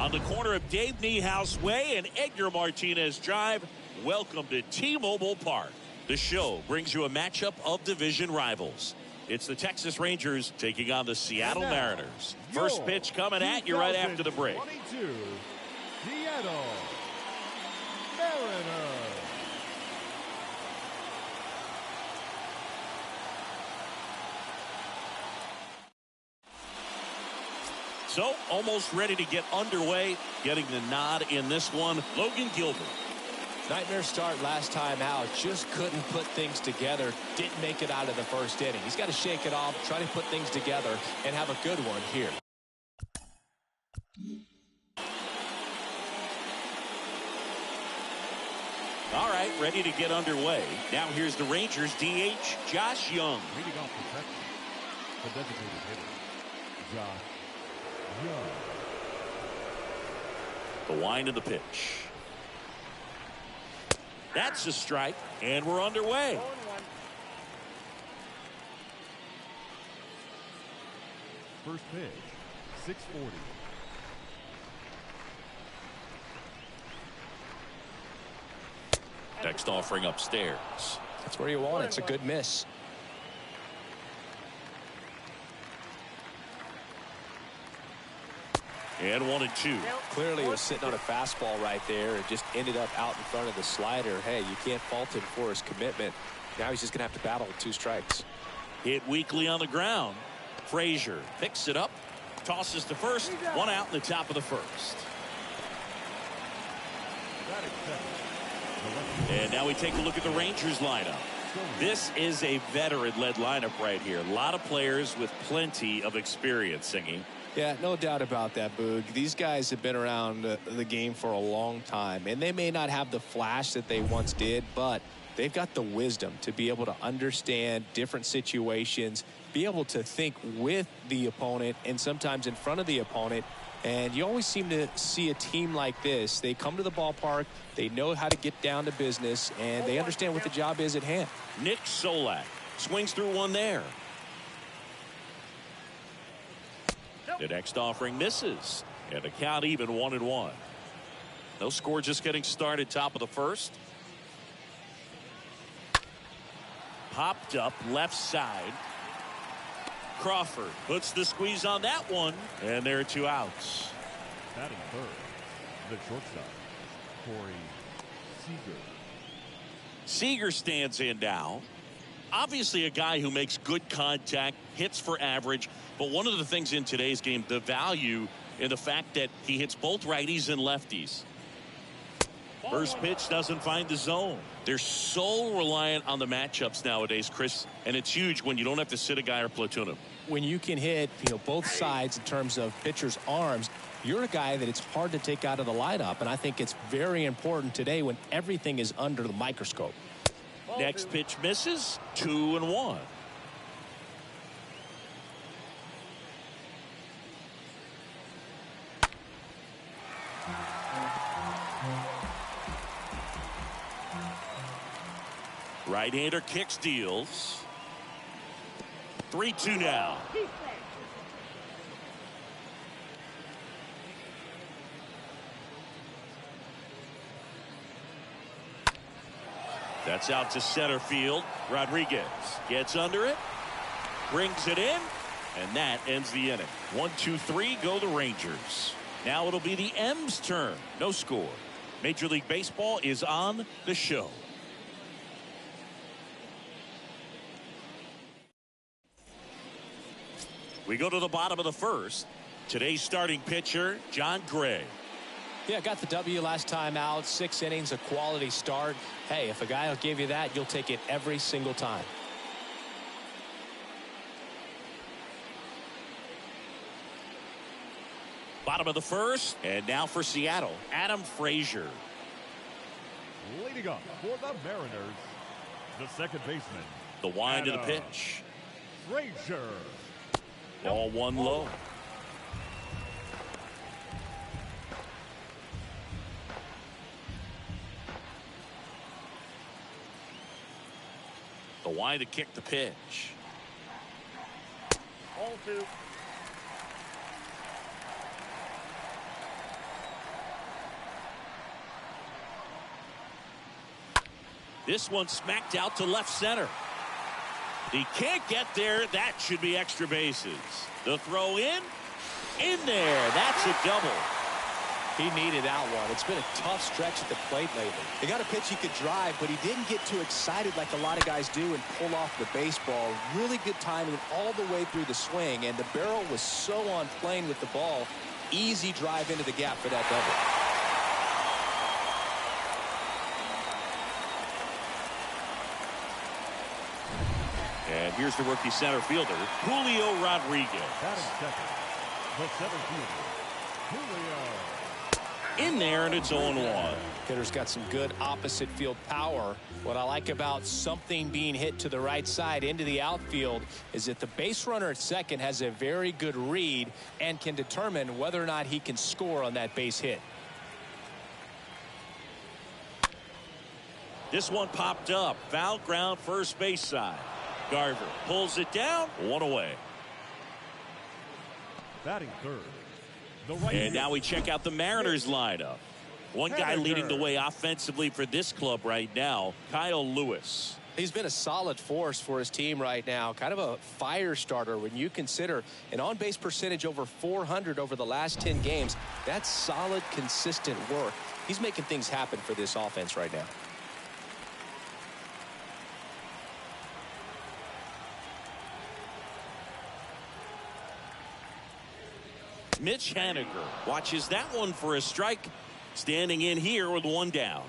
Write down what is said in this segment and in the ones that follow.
On the corner of Dave Niehaus Way and Edgar Martinez Drive, welcome to T-Mobile Park. The show brings you a matchup of division rivals. It's the Texas Rangers taking on the Seattle Mariners. First pitch coming at you right after the break. 22, Seattle Mariners. So, almost ready to get underway. Getting the nod in this one, Logan Gilbert. Nightmare start last time out. Just couldn't put things together. Didn't make it out of the first inning. He's got to shake it off, try to put things together, and have a good one here. All right, ready to get underway. Now here's the Rangers DH, Josh Young. Leading off the section, the designated hitter, Josh Young. The wind of the pitch. That's a strike, and we're underway. First pitch, 640. Next offering upstairs. That's where you want it. It's a good miss. And 1-2. Clearly he was sitting on a fastball right there and just ended up out in front of the slider. Hey, you can't fault him for his commitment. Now he's just going to have to battle with 2 strikes. Hit weakly on the ground. Frazier picks it up, tosses to first, 1 out in the top of the first. And now we take a look at the Rangers lineup. This is a veteran-led lineup right here. A lot of players with plenty of experience, Singy. Yeah, no doubt about that, Boog. These guys have been around the game for a long time, and they may not have the flash that they once did, but they've got the wisdom to be able to understand different situations, be able to think with the opponent and sometimes in front of the opponent. And you always seem to see a team like this. They come to the ballpark, they know how to get down to business, and they understand what the job is at hand. Nick Solak swings through one there. The next offering misses, and the count even 1-1. No score, just getting started. Top of the first. Popped up left side. Crawford puts the squeeze on that one, and there are 2 outs. Batting third, the shortstop, Corey Seager. Seager stands in now. Obviously a guy who makes good contact, hits for average, but one of the things in today's game, the value in the fact that he hits both righties and lefties. First pitch doesn't find the zone. They're so reliant on the matchups nowadays, Chris, and it's huge when you don't have to sit a guy or platoon him. When you can hit, both sides in terms of pitchers' arms, you're a guy that it's hard to take out of the lineup, and I think it's very important today when everything is under the microscope. Next pitch misses, 2-1. Right-hander kicks, deals. 3-2 now. That's out to center field. Rodriguez gets under it, brings it in, and that ends the inning. 1-2-3 go the Rangers. Now it'll be the M's turn. No score. Major League Baseball is on the show. We go to the bottom of the first. Today's starting pitcher, John Gray. Yeah, got the W last time out. 6 innings, a quality start. Hey, if a guy will give you that, you'll take it every single time. Bottom of the first, and now for Seattle, Adam Frazier. Leading up for the Mariners, the second baseman. The wind of the pitch. Frazier. Ball 1 low. The wind to kick the pitch. This one smacked out to left center. He can't get there. That should be extra bases. The throw in there. That's a double. He needed that one. It's been a tough stretch at the plate lately. He got a pitch he could drive, but he didn't get too excited like a lot of guys do and pull off the baseball. Really good timing all the way through the swing, and the barrel was so on plane with the ball. Easy drive into the gap for that double. And here's the rookie center fielder, Julio Rodriguez. Batting second, the center fielder, Julio. In there, and it's 0-1. Hitter's got some good opposite field power. What I like about something being hit to the right side into the outfield is that the base runner at second has a very good read and can determine whether or not he can score on that base hit. This one popped up. Foul ground, first base side. Garver pulls it down, one away. Batting third, the right. And now we check out the Mariners lineup. One guy leading the way offensively for this club right now, Kyle Lewis. He's been a solid force for his team right now. Kind of a fire starter when you consider an on-base percentage over 400 over the last 10 games. That's solid, consistent work. He's making things happen for this offense right now. Mitch Haniger watches that one for a strike. Standing in here with one down.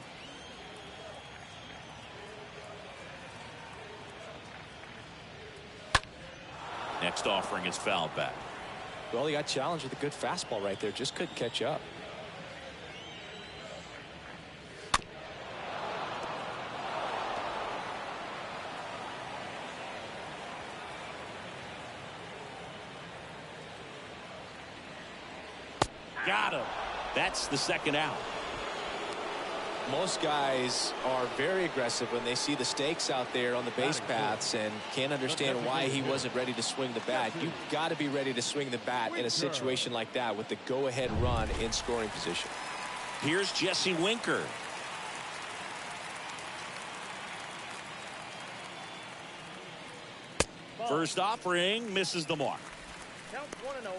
Next offering is fouled back. Well, he got challenged with a good fastball right there. Just couldn't catch up. Got him. That's the second out. Most guys are very aggressive when they see the stakes out there on the base paths and can't understand why he wasn't ready to swing the bat. You've got to be ready to swing the bat in a situation like that with the go-ahead run in scoring position. Here's Jesse Winker. First offering misses the mark. Count 1-0.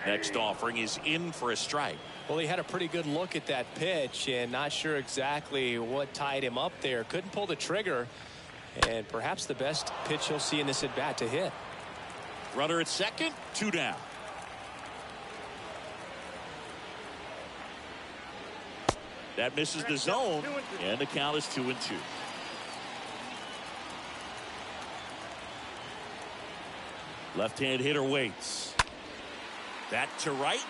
Next offering is in for a strike. Well, he had a pretty good look at that pitch and not sure exactly what tied him up there. Couldn't pull the trigger, and perhaps the best pitch he'll see in this at bat to hit. Runner at second, two down. That misses the zone, and the count is 2-2. Left-hand hitter waits. That to right.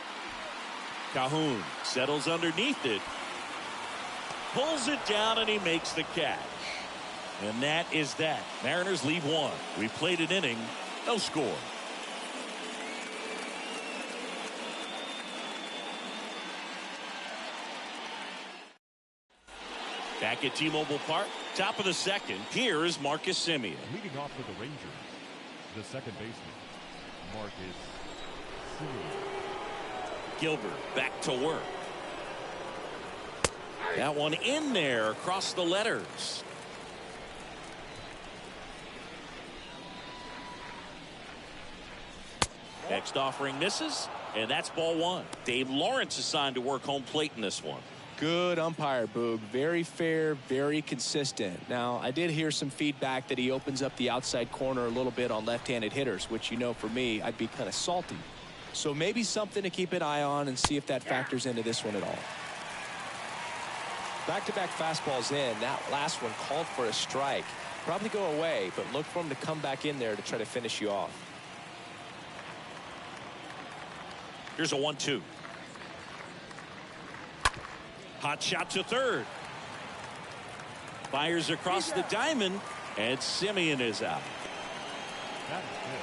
Calhoun settles underneath it. Pulls it down, and he makes the catch. And that is that. Mariners lead one. We played an inning, no score. Back at T-Mobile Park, top of the second. Here is Marcus Semien. Leading off for the Rangers, the second baseman, Marcus Semien. Gilbert back to work. That one in there across the letters. Next offering misses, and that's ball one. Dave Lawrence assigned to work home plate in this one. Good umpire, Boog. Very fair, very consistent. Now, I did hear some feedback that he opens up the outside corner a little bit on left-handed hitters, which, you know, for me, I'd be kind of salty. So maybe something to keep an eye on and see if that factors into this one at all. Back-to-back fastballs in. That last one called for a strike. Probably go away, but look for him to come back in there to try to finish you off. Here's a 1-2. Hot shot to third. Fires across the diamond, and Semien is out. That is good.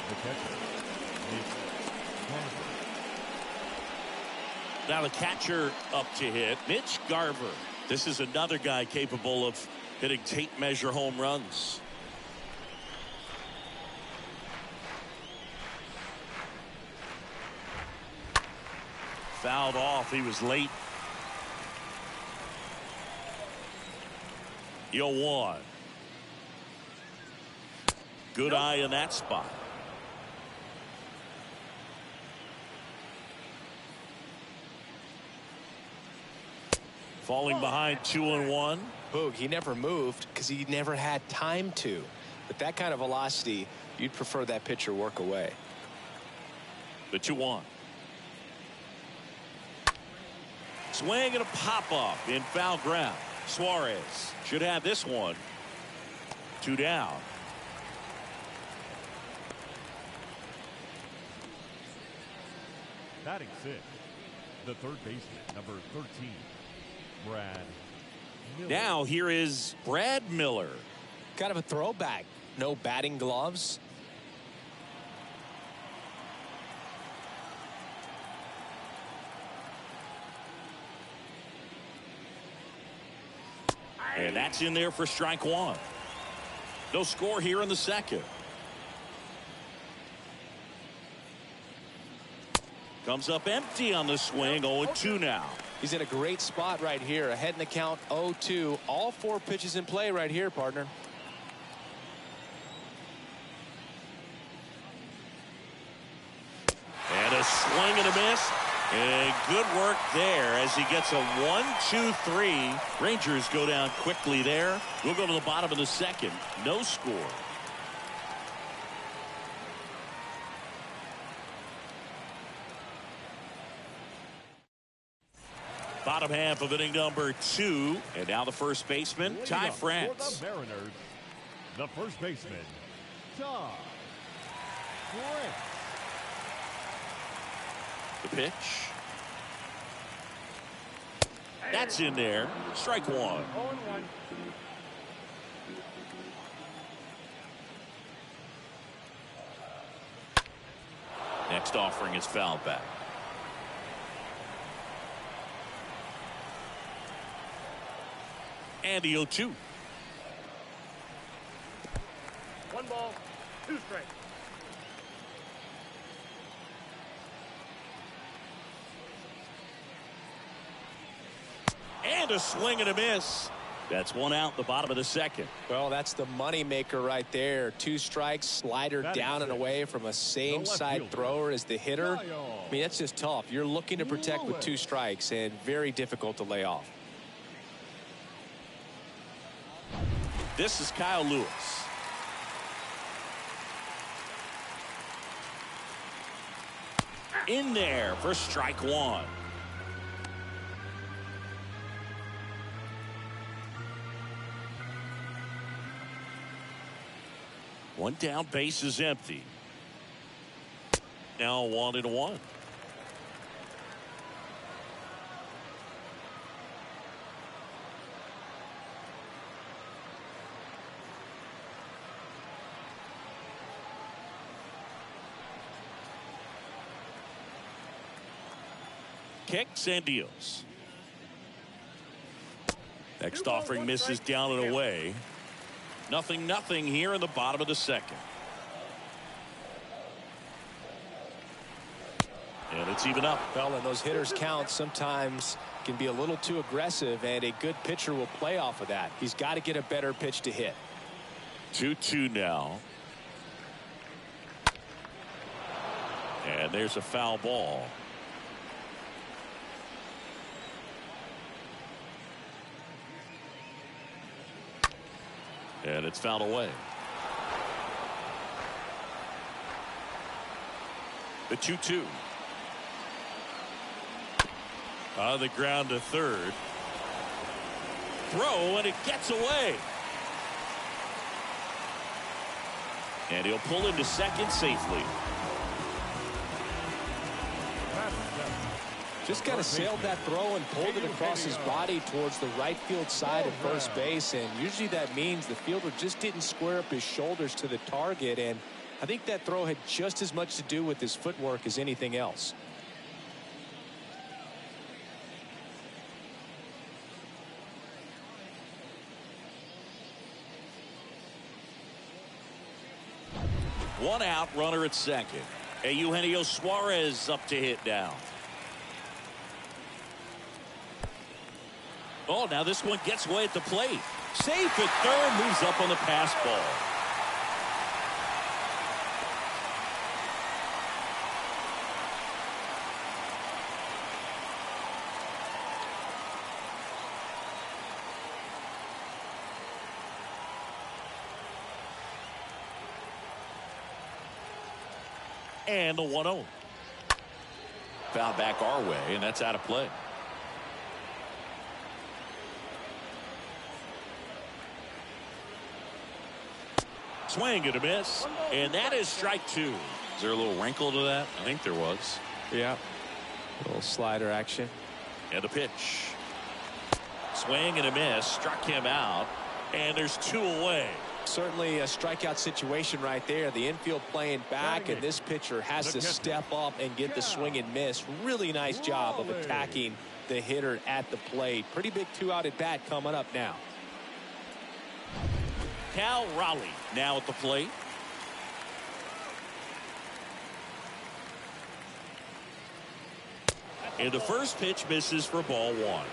The catcher is Garver. Now the catcher up to hit, Mitch Garver. This is another guy capable of hitting tape measure home runs. Fouled off. He was late. 0-1. Good eye in that spot. Falling behind 2-1. Boog, he never moved because he never had time to. With that kind of velocity, you'd prefer that pitcher work away. The 2-1. Swing and a pop-off in foul ground. Suarez should have this one. 2 down. Batting 6, the third baseman, number 13, Brad Miller. Now here is Brad Miller. Kind of a throwback. No batting gloves. And that's in there for strike one. No score here in the second. Comes up empty on the swing. 0-2 now. He's in a great spot right here. Ahead in the count 0-2. All 4 pitches in play right here, partner. And a swing and a miss. And good work there as he gets a 1-2-3. Rangers go down quickly there. We'll go to the bottom of the second. No score. Bottom half of inning number 2. And now the first baseman, Ty France. For the Mariners, the first baseman, Ty France. The pitch. That's in there. Strike one. 0-1. Next offering is fouled back. And the 0-2. 1 ball, 2 strikes. And a swing and a miss. That's 1 out, the bottom of the second. Well, that's the money maker right there. 2 strikes, slider down and away from a same side thrower as the hitter. I mean, that's just tough. You're looking to protect with 2 strikes and very difficult to lay off. This is Kyle Lewis. In there for strike one. One down, base is empty. Now 1-1. Kicks and deals. Next offering misses down and away. 0-0 here in the bottom of the second. And it's even up. Well, and those hitters count sometimes can be a little too aggressive, and a good pitcher will play off of that. He's got to get a better pitch to hit. 2-2 now. And there's a foul ball. And it's fouled away. The 2-2. On the ground to third. Throw, and it gets away. And he'll pull into second safely. Just kind of sailed that throw and pulled it across his body towards the right field side of first base, and usually that means the fielder just didn't square up his shoulders to the target, and I think that throw had just as much to do with his footwork as anything else. One out, runner at second. Eugenio Suarez up to hit now. Oh, now this one gets away at the plate. Safe at third, moves up on the pass ball. And the 1-0. Foul back our way, and that's out of play. Swing and a miss, and that is strike two. Is there a little wrinkle to that? I think there was. Yeah. A little slider action. And a pitch. Swing and a miss. Struck him out, and there's two away. Certainly a strikeout situation right there. The infield playing back, and this pitcher has to step up and get the swing and miss. Really nice job of attacking the hitter at the plate. Pretty big two-out at bat coming up now. Cal Raleigh now at the plate. And the first pitch misses for ball one.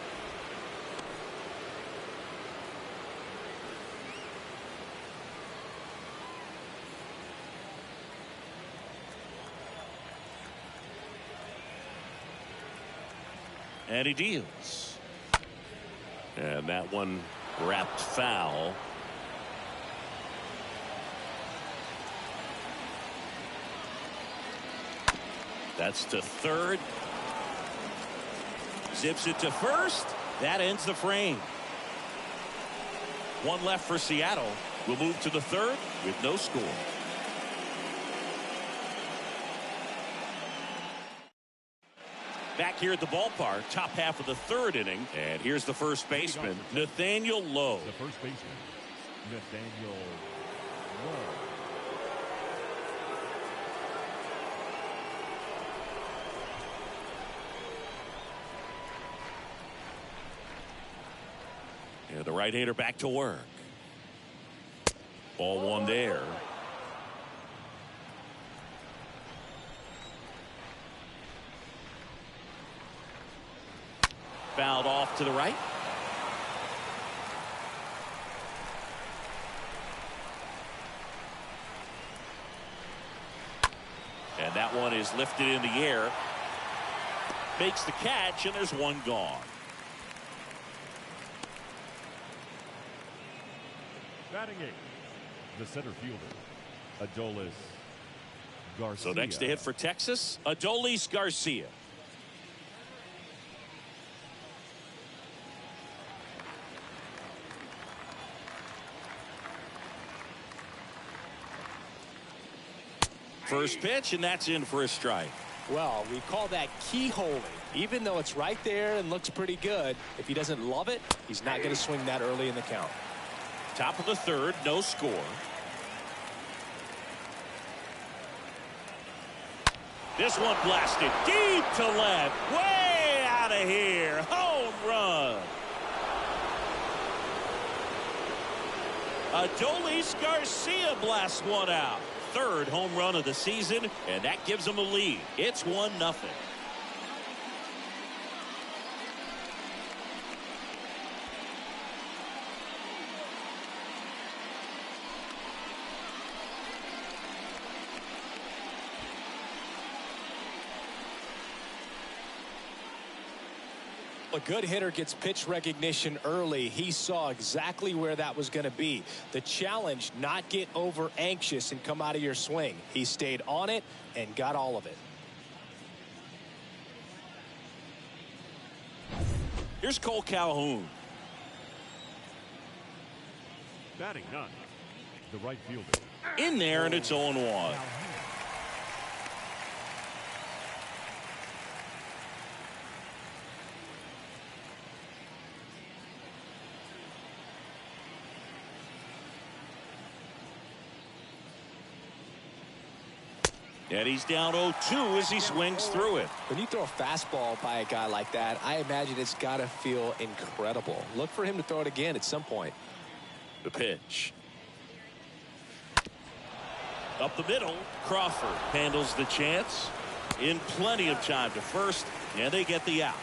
And he deals. And that one wrapped foul. That's to third. Zips it to first. That ends the frame. One left for Seattle. We'll move to the third with no score. Back here at the ballpark, top half of the third inning. And here's the first baseman, Nathaniel Lowe. The first baseman, Nathaniel Lowe. And the right-hander back to work. Ball one there. Fouled off to the right. And that one is lifted in the air. Makes the catch, and there's one gone. Batting eighth, the center fielder, Adolis Garcia. So next to hit for Texas, Adolis Garcia. First pitch, and that's in for a strike. Well, we call that keyholing. Even though it's right there and looks pretty good, if he doesn't love it, he's not going to swing that early in the count. Top of the third, no score. This one blasted deep to left, way out of here. Home run. Adolis Garcia blasts one out. Third home run of the season, and that gives them a lead. It's 1-0. A good hitter gets pitch recognition early. He saw exactly where that was going to be. The challenge, not get over anxious and come out of your swing. He stayed on it and got all of it. Here's Cole Calhoun. Batting ninth, the right fielder. In there, and it's 0-1. And he's down 0-2 as he swings through it. When you throw a fastball by a guy like that, I imagine it's got to feel incredible. Look for him to throw it again at some point. The pitch. Up the middle, Crawford handles the chance in plenty of time to first, and they get the out.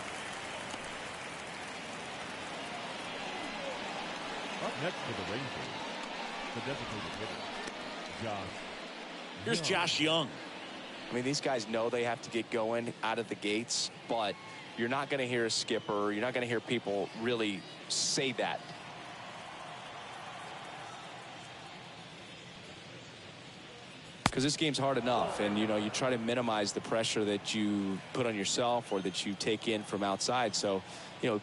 next for the Rangers, the designated hitter, Josh. Here's Josh Young. I mean, these guys know they have to get going out of the gates, but you're not going to hear a skipper. You're not going to hear people really say that. Because this game's hard enough, and you try to minimize the pressure that you put on yourself or that you take in from outside. So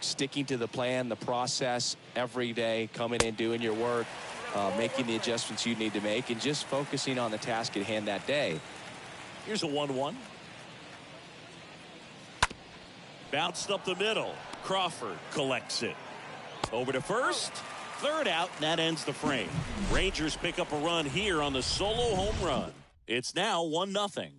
sticking to the plan, the process every day, coming in, doing your work, making the adjustments you need to make, and just focusing on the task at hand that day. Here's a 1-1. Bounced up the middle. Crawford collects it. Over to first. Third out, and that ends the frame. Rangers pick up a run here on the solo home run. It's now 1-0.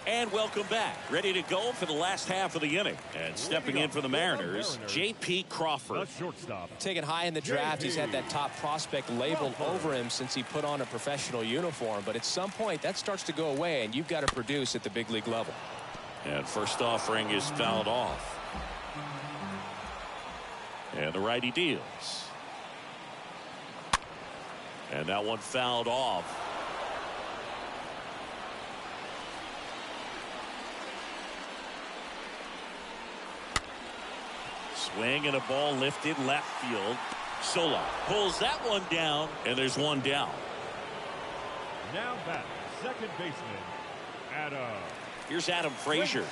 And welcome back. Ready to go for the last half of the inning. And stepping in for the Mariners, J.P. Crawford. Shortstop. Taken high in the draft, he's had that top prospect labeled over him since he put on a professional uniform. But at some point, that starts to go away, and you've got to produce at the big league level. And first offering is fouled off. And the righty deals. And that one fouled off. Swing and a ball lifted left field. Sola pulls that one down, and there's one down. Now back, second baseman, Adam. Here's Adam Frazier.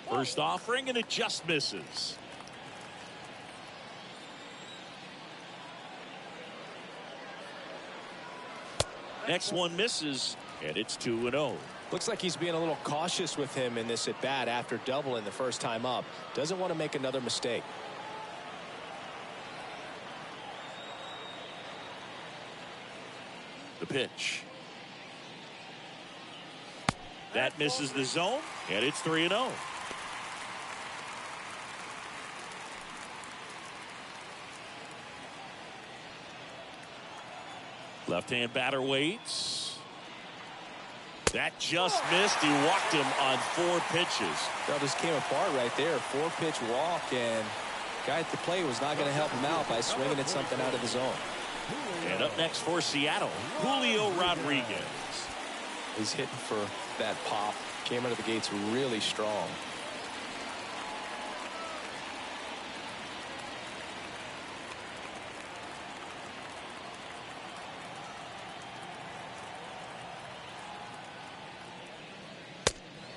First offering, and it just misses. Next one misses, and it's 2-0. Looks like he's being a little cautious with him in this at bat after doubling the first time up. Doesn't want to make another mistake. The pitch. That misses the zone, and it's 3-0. Left-hand batter waits. That just missed. He walked him on 4 pitches. That just came apart right there. 4-pitch walk, and guy at the plate was not going to help him out by swinging at something out of the zone. And up next for Seattle, Julio Rodriguez. He's hitting for that pop. Came out of the gates really strong.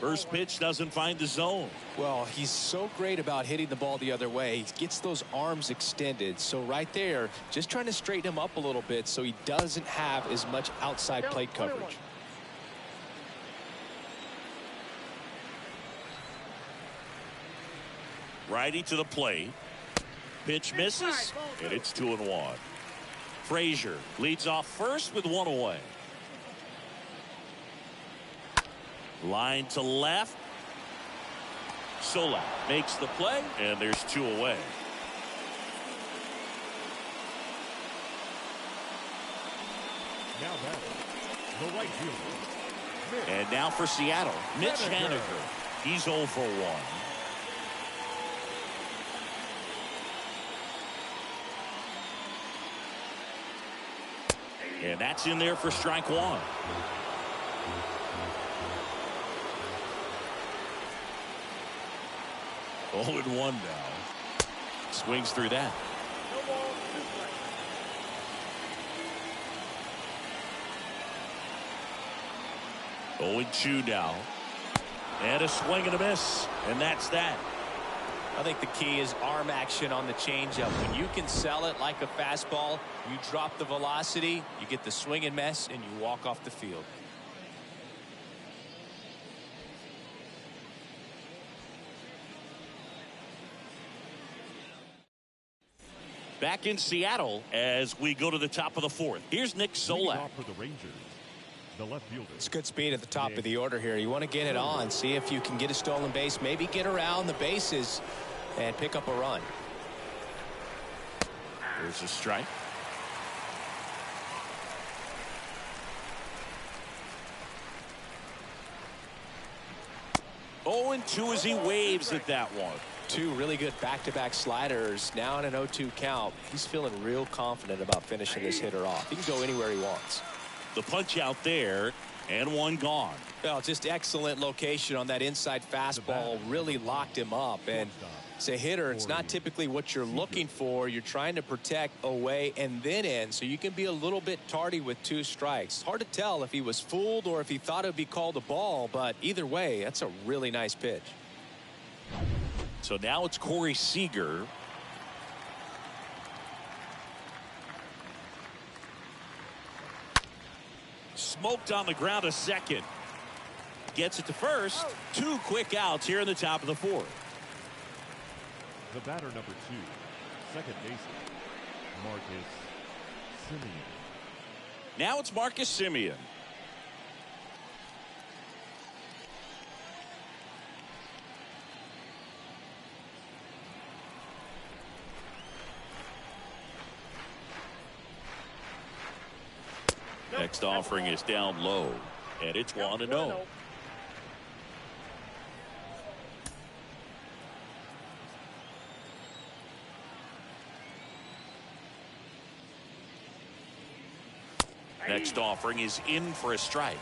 First pitch doesn't find the zone. Well, he's so great about hitting the ball the other way. He gets those arms extended. So right there, just trying to straighten him up a little bit so he doesn't have as much outside plate coverage. Righty to the plate. Pitch misses, and it's 2-1. Frazier leads off first with 1 away. Line to left. Sola makes the play, and there's 2 away. Now back, the right fielder. And now for Seattle, Mitch Haniger. He's 0 for 1. And that's in there for strike 1. Oh, and 1 now. Swings through that. 0-2 now. And a swing and a miss. And that's that. I think the key is arm action on the changeup. When you can sell it like a fastball, you drop the velocity, you get the swing and miss, and you walk off the field. Back in Seattle as we go to the top of the fourth. Here's Nick Leading Solak. off for the Rangers, the left fielder. It's good speed at the top of the order here. You want to get it on, see if you can get a stolen base, maybe get around the bases and pick up a run. There's a strike. Oh, and 2 as he waves at that one. 2 really good back-to-back sliders. Now in an 0-2 count. He's feeling real confident about finishing this hitter off. He can go anywhere he wants. The punch out there, and 1 gone. Well, just excellent location on that inside fastball. Really locked him up. And as a hitter, it's not typically what you're looking for. You're trying to protect away and then in, so you can be a little bit tardy with 2 strikes. Hard to tell if he was fooled or if he thought it would be called a ball, but either way, that's a really nice pitch. So now it's Corey Seager. Smoked on the ground to second. Gets it to first. 2 quick outs here in the top of the fourth. The batter number 2, second baseman, Marcus Semien. Now it's Marcus Semien. Next offering is down low, and it's 1-0. Next offering is in for a strike.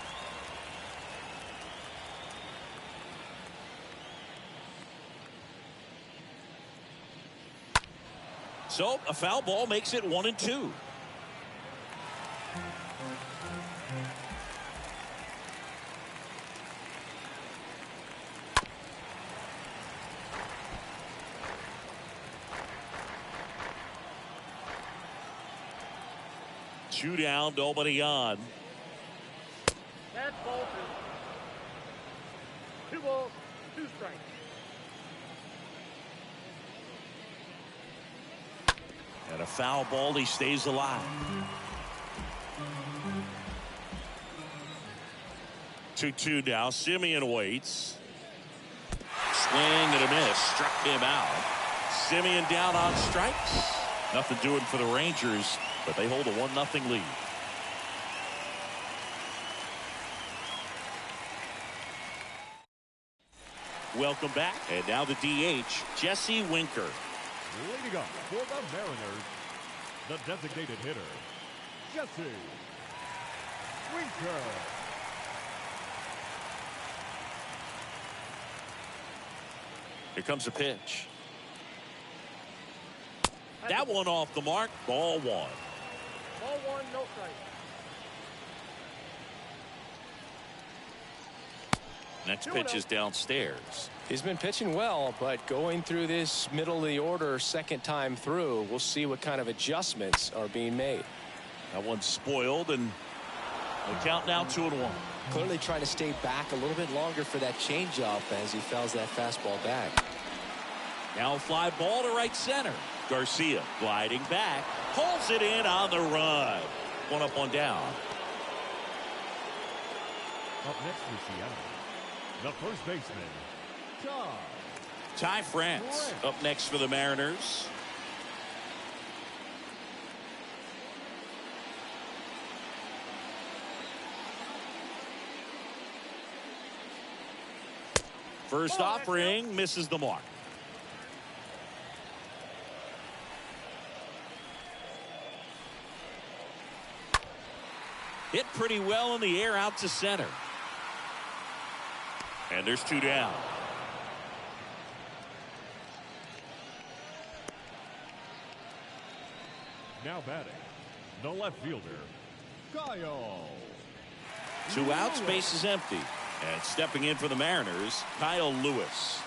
So a foul ball makes it 1-2. Two down, nobody on. That's ball 2. 2 balls, 2 strikes. And a foul ball, he stays alive. 2-2 now. Semien waits. Swing and a miss. Struck him out. Semien down on strikes. Nothing doing for the Rangers, but they hold a 1-0 lead. Welcome back. And now the DH, Jesse Winker. Leading up for the Mariners, the designated hitter, Jesse Winker. Here comes a pitch. That one off the mark. Ball 1. Ball 1, no strike. Next pitch is downstairs. He's been pitching well, but going through this middle of the order second time through, we'll see what kind of adjustments are being made. That one's spoiled, and the count now 2-1. Clearly trying to stay back a little bit longer for that changeup as he fouls that fastball back. Now a fly ball to right center. Garcia gliding back, pulls it in on the run. 1 up, 1 down. Up next for Seattle, the first baseman, Ty France up next for the Mariners. First offering misses the mark. Hit pretty well in the air out to center. And there's 2 down. Now batting, the left fielder, Kyle. 2 outs, base is empty. And stepping in for the Mariners, Kyle Lewis.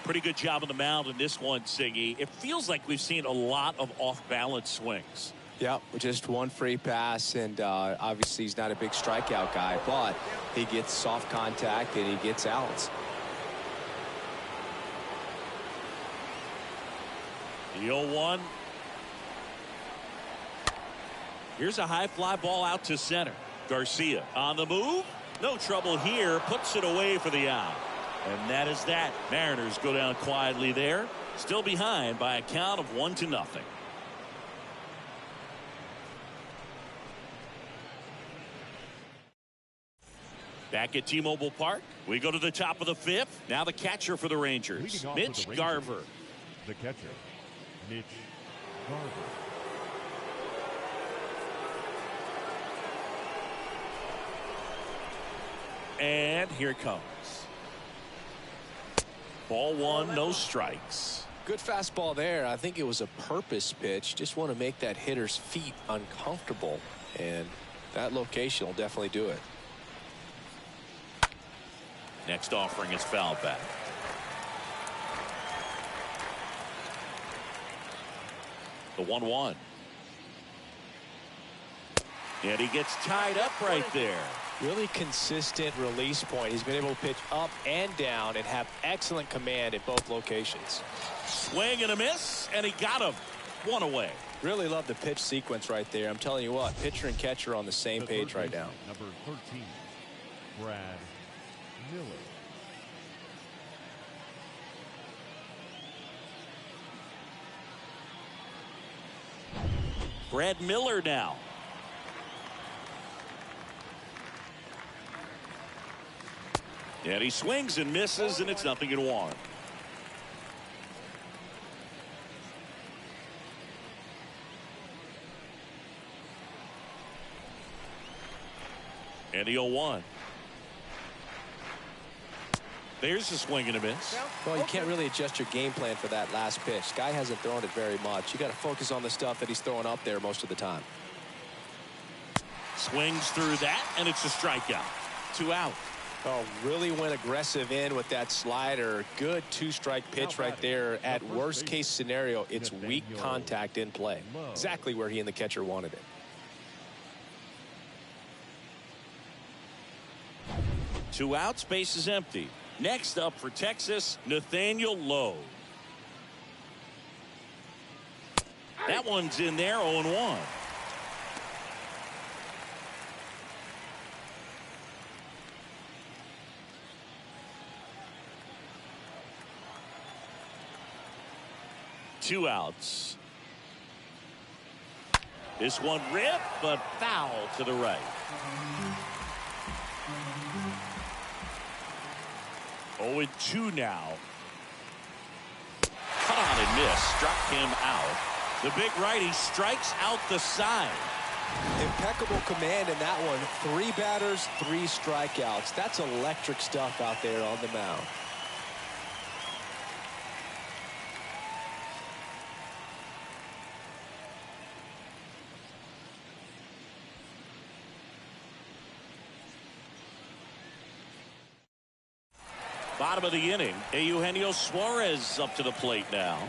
Pretty good job on the mound in this one, Siggy. It feels like we've seen a lot of off-balance swings. Yep, just 1 free pass, and obviously he's not a big strikeout guy, but he gets soft contact and he gets outs. The 0-1. Here's a high fly ball out to center. Garcia on the move. No trouble here. Puts it away for the out. And that is that. Mariners go down quietly there. Still behind by a count of 1-0. Back at T-Mobile Park, we go to the top of the 5th. Now the catcher for the Rangers, Mitch Garver. The catcher, Mitch Garver. And here it comes. Ball 1, no strikes. Good fastball there. I think it was a purpose pitch. Just want to make that hitter's feet uncomfortable. And that location will definitely do it. Next offering is fouled back. The 1-1. And he gets tied up right there. Really consistent release point. He's been able to pitch up and down and have excellent command at both locations. Swing and a miss, and he got him. One away. Really love the pitch sequence right there. I'm telling you what, pitcher and catcher are on the same page right now. Number 13, Brad Miller. Brad Miller now. And he swings and misses, and it's 0-1. And the 0-1. There's a swing and a miss. Well, you can't really adjust your game plan for that last pitch. Guy hasn't thrown it very much. You got to focus on the stuff that he's throwing up there most of the time. Swings through that, and it's a strikeout. 2 out. Oh, really went aggressive in with that slider. Good 2-strike pitch right there. At worst case scenario, it's weak contact in play. Exactly where he and the catcher wanted it. 2 outs, base is empty. Next up for Texas, Nathaniel Lowe. That one's in there, 0-1. Two outs. This one ripped, but foul to the right. 0-2 now. Cut on and miss. Struck him out. The big righty strikes out the side. Impeccable command in that one. 3 batters, 3 strikeouts. That's electric stuff out there on the mound. Bottom of the inning, Eugenio Suarez up to the plate now.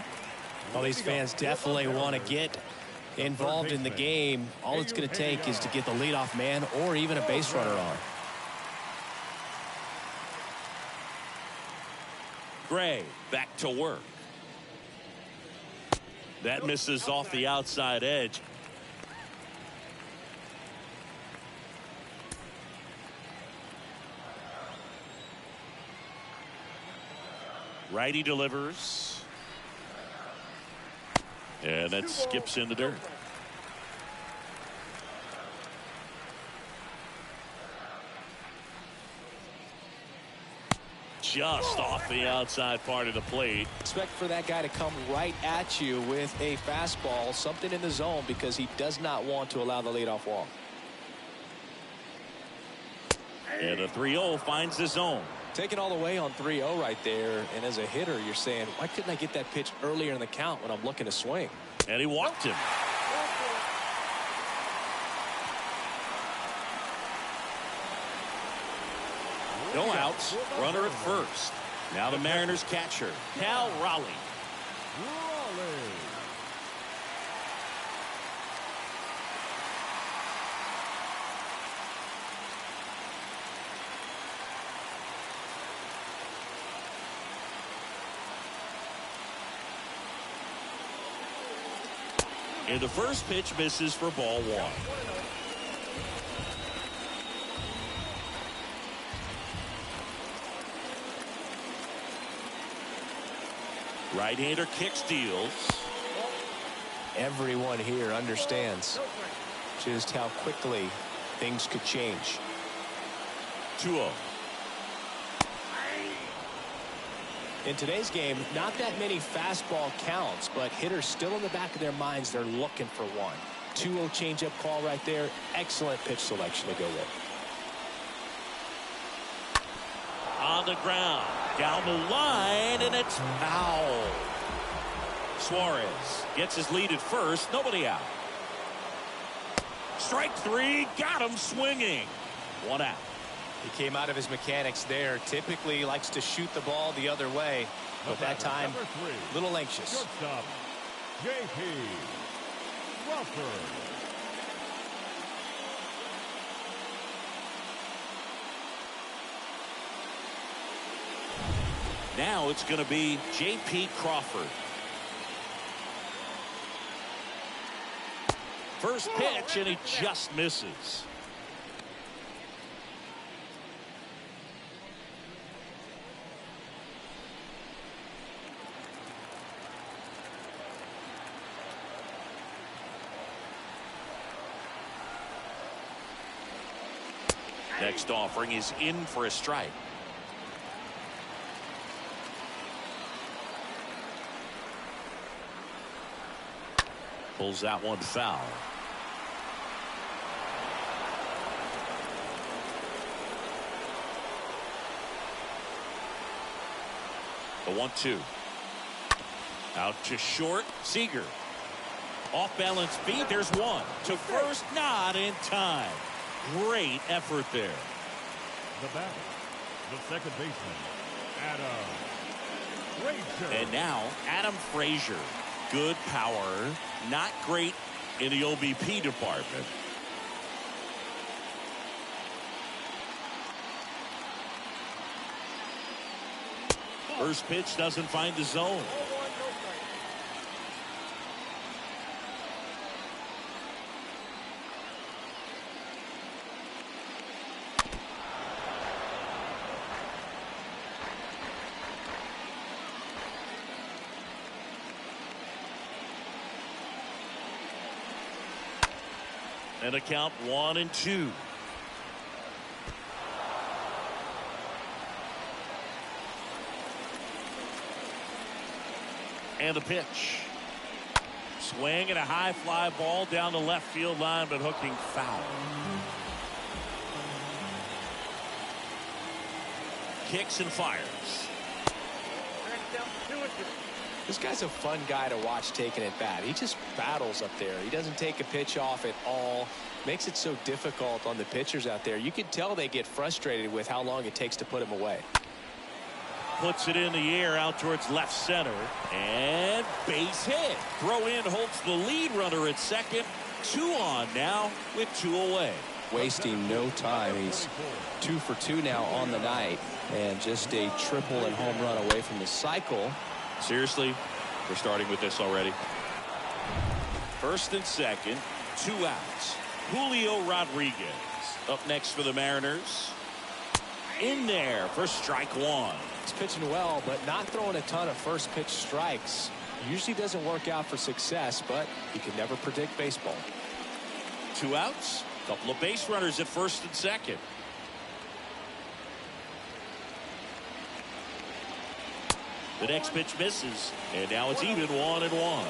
Well, these fans definitely want to get involved in the game. All it's going to take is to get the leadoff man or even a base runner on. Gray back to work. That misses off the outside edge. Righty delivers. And that skips in the dirt. Just off the outside part of the plate. Expect for that guy to come right at you with a fastball, something in the zone, because he does not want to allow the leadoff walk. And a 3-0 finds the zone. Taking all the way on 3-0 right there, and as a hitter, you're saying, why couldn't I get that pitch earlier in the count when I'm looking to swing? And he walked him. No outs. Runner at first. Now the Mariners catcher, Cal Raleigh. And the first pitch misses for ball one. Right-hander kicks, deals. Everyone here understands just how quickly things could change. 2-0. In today's game, not that many fastball counts, but hitters still in the back of their minds, they're looking for one. 2-0 changeup call right there. Excellent pitch selection to go with. On the ground, down the line, and it's foul. Suarez gets his lead at first, nobody out. Strike three, got him swinging. 1 out. He came out of his mechanics there. Typically likes to shoot the ball the other way, but that time a little anxious. Shortstop, J.P. Crawford. Now it's going to be J.P. Crawford. First pitch, and he just misses. Next offering is in for a strike. Pulls that one foul. The 1-2. Out to short. Seager. Off balance feet. There's one. To first, not in time. Great effort there. The batter, the second baseman, Adam Frazier. And now Adam Frazier. Good power. Not great in the OBP department. First pitch doesn't find the zone. And a count 1-2. And the pitch. Swing and a high fly ball down the left field line, but hooking foul. Kicks and fires. This guy's a fun guy to watch taking at bat. He just battles up there. He doesn't take a pitch off at all. Makes it so difficult on the pitchers out there. You can tell they get frustrated with how long it takes to put him away. Puts it in the air out towards left center. And base hit. Throw in holds the lead runner at second. 2 on now with 2 away. Wasting no time. He's 2 for 2 now on the night. And just a triple and home run away from the cycle. Seriously, we're starting with this already. First and second, 2 outs. Julio Rodriguez up next for the Mariners. In there for strike 1. He's pitching well, but not throwing a ton of first pitch strikes. Usually doesn't work out for success, but you can never predict baseball. 2 outs, couple of base runners at first and second. The next pitch misses, and now it's even 1-1.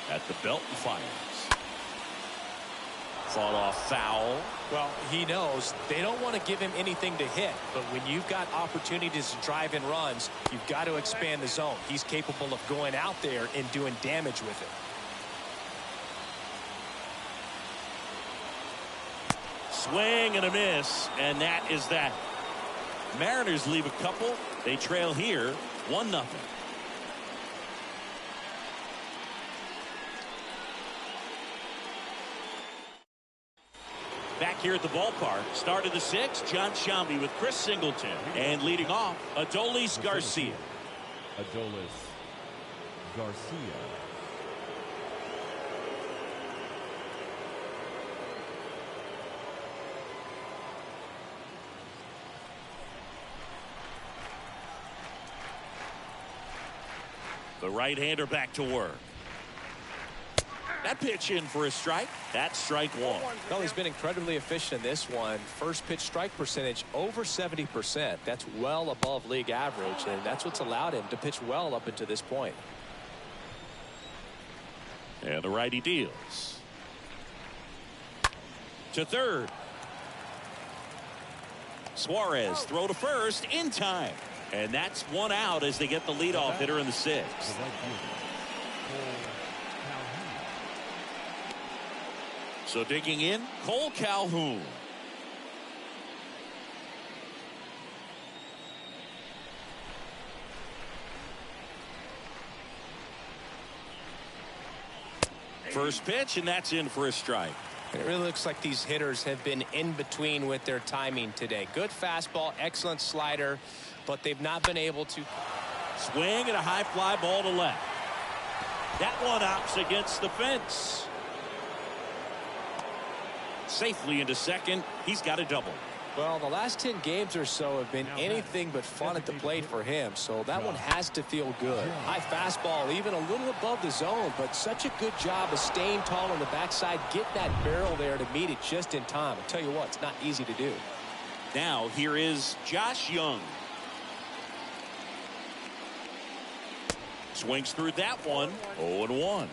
At the belt and fires. Fought off foul. Well, he knows they don't want to give him anything to hit, but when you've got opportunities to drive in runs, you've got to expand the zone. He's capable of going out there and doing damage with it. Swing and a miss, and that is that. Mariners leave a couple. They trail here 1-0. Back here at the ballpark, start of the sixth, John Shambi with Chris Singleton. And leading off, Adolis Garcia. Adolis Garcia. The right-hander back to work. That pitch in for a strike. That's strike one. Well, he's been incredibly efficient in this one. First pitch strike percentage over 70%. That's well above league average, and that's what's allowed him to pitch well up until this point. And the righty deals. To third. Suarez throw to first in time. And that's one out as they get the leadoff hitter in the sixth. So digging in, Cole Calhoun. First pitch, and that's in for a strike. And it really looks like these hitters have been in between with their timing today. Good fastball, excellent slider, but they've not been able to. Swing and a high fly ball to left. That one opts against the fence. Safely into second. He's got a double. Well, the last 10 games or so have been anything but fun at the plate for him, so that one has to feel good. High fastball, even a little above the zone, but such a good job of staying tall on the backside, get that barrel there to meet it just in time. I'll tell you what, it's not easy to do. Now here is Josh Young. Swings through that one. 0-1.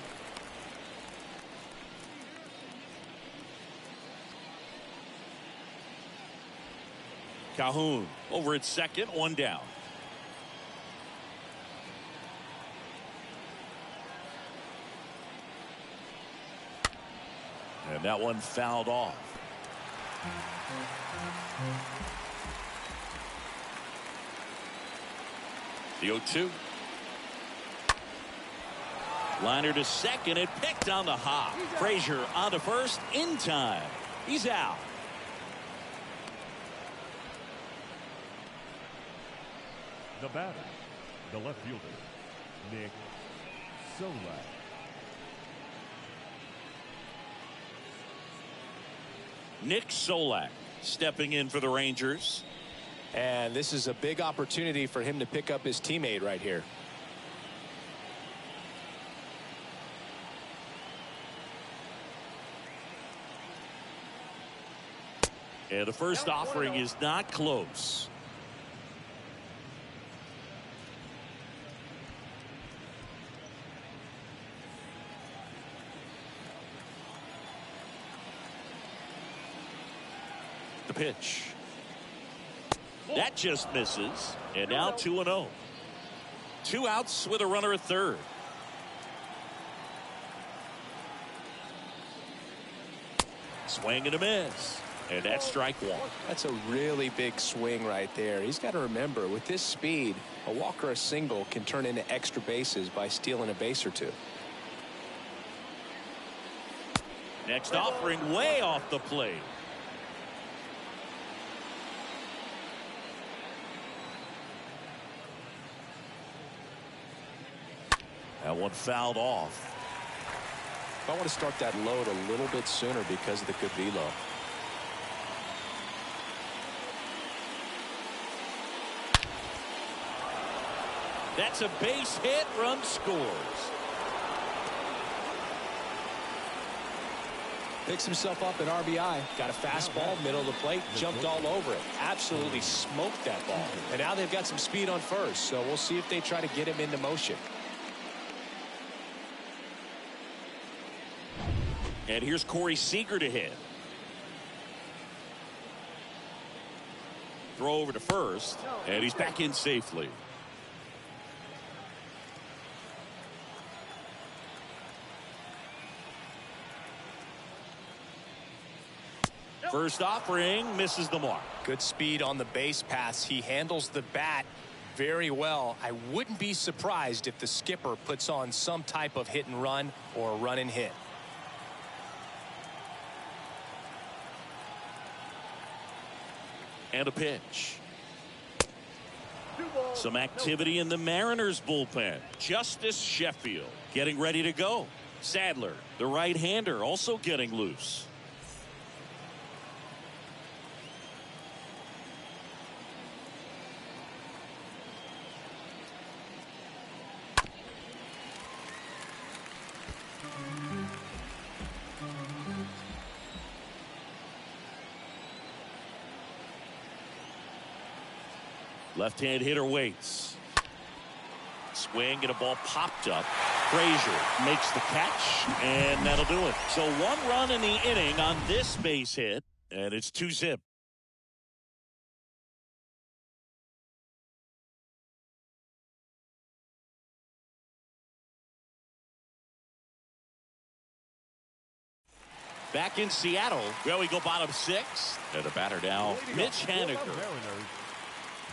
Calhoun over at second, one down. And that one fouled off. The 0-2. Liner to second and picked on the hop. Frazier on to first in time. He's out. The batter, the left fielder, Nick Solak. Nick Solak stepping in for the Rangers. And this is a big opportunity for him to pick up his teammate right here. And the first offering is not close. The pitch. That just misses. And now 2-0. 2 outs with a runner at third. Swing and a miss. And that's strike one. That's a really big swing right there. He's got to remember, with this speed, a walk or a single can turn into extra bases by stealing a base or two. Next offering way off the plate. That one fouled off. I want to start that load a little bit sooner because of the good velo. That's a base hit. Run scores. Picks himself up at RBI. Got a fastball, middle of the plate, jumped all over it. Absolutely smoked that ball. And now they've got some speed on first, so we'll see if they try to get him into motion. And here's Corey Seager to hit. Throw over to first, and he's back in safely. First offering misses the mark. Good speed on the base paths. He handles the bat very well. I wouldn't be surprised if the skipper puts on some type of hit and run or run and hit. And a pitch. 2 balls. Some activity in the Mariners bullpen. Justice Sheffield getting ready to go. Sadler, the right-hander, also getting loose. Left-hand hitter waits. Swing and a ball popped up. Frazier makes the catch, and that'll do it. So 1 run in the inning on this base hit, and it's 2-zip. Back in Seattle, well, we go bottom 6. And the batter now, Mitch Haniger. Mariners,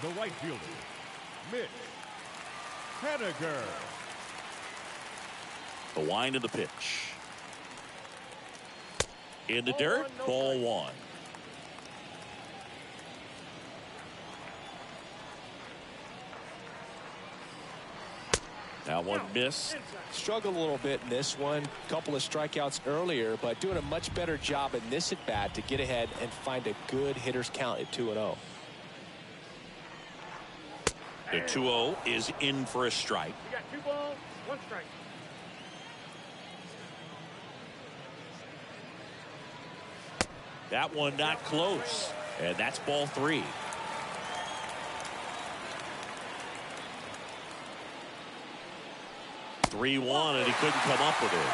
the right fielder, Mitch Haniger. The wind of the pitch. In the dirt, ball 1. That one miss. Struggled a little bit in this one. Couple of strikeouts earlier, but doing a much better job in this at bat to get ahead and find a good hitter's count at 2-0. The 2-0 is in for a strike. You got 2 balls, 1 strike. That one not close. And that's ball 3. (3-1) and he couldn't come up with it.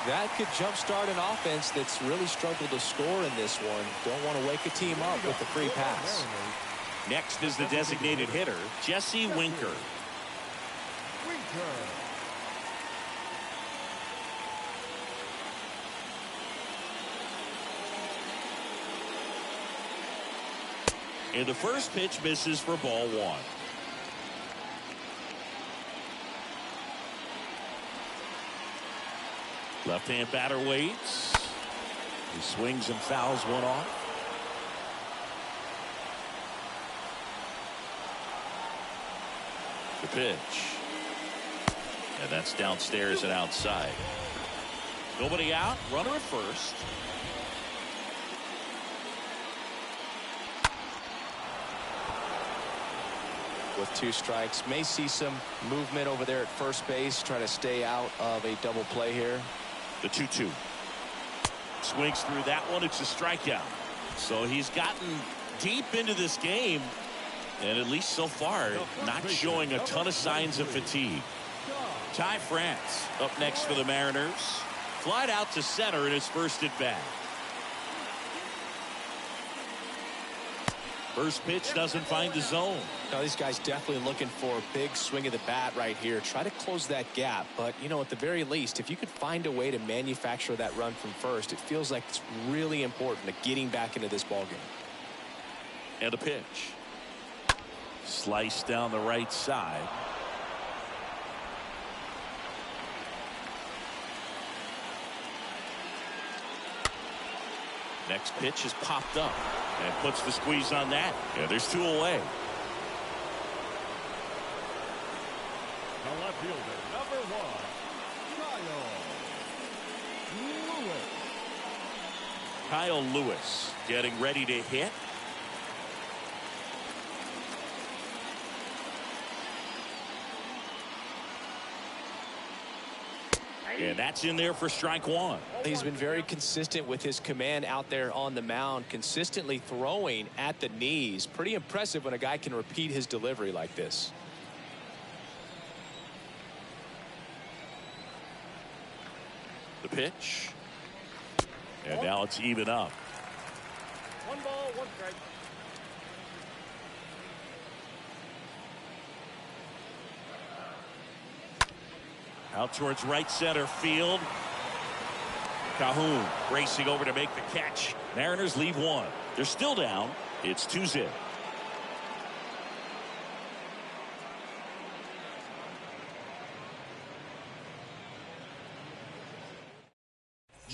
That could jumpstart an offense that's really struggled to score in this one. Don't want to wake a team up with the free pass. Next is the designated hitter, Jesse Winker. And the first pitch misses for ball 1. Left-hand batter waits. He swings and fouls one off. The pitch. And that's downstairs and outside. Nobody out. Runner at first. With 2 strikes, may see some movement over there at first base, trying to stay out of a double play here. The 2-2. Swings through that one. It's a strikeout. So he's gotten deep into this game, and at least so far, not showing a ton of signs of fatigue. Ty France up next for the Mariners. Flied out to center in his first at bat. First pitch doesn't find the zone. Now these guys definitely looking for a big swing of the bat right here. Try to close that gap. But, you know, at the very least, if you could find a way to manufacture that run from first, it feels like it's really important to getting back into this ballgame. And a pitch. Sliced down the right side. Next pitch is popped up and puts the squeeze on that. Yeah, there's 2 away. The left fielder, number 1, Kyle Lewis getting ready to hit. And that's in there for strike 1. He's been very consistent with his command out there on the mound, consistently throwing at the knees. Pretty impressive when a guy can repeat his delivery like this. The pitch. And now it's even up. 1 ball, 1 strike. Out towards right center field. Calhoun racing over to make the catch. Mariners leave 1. They're still down. It's 2-0.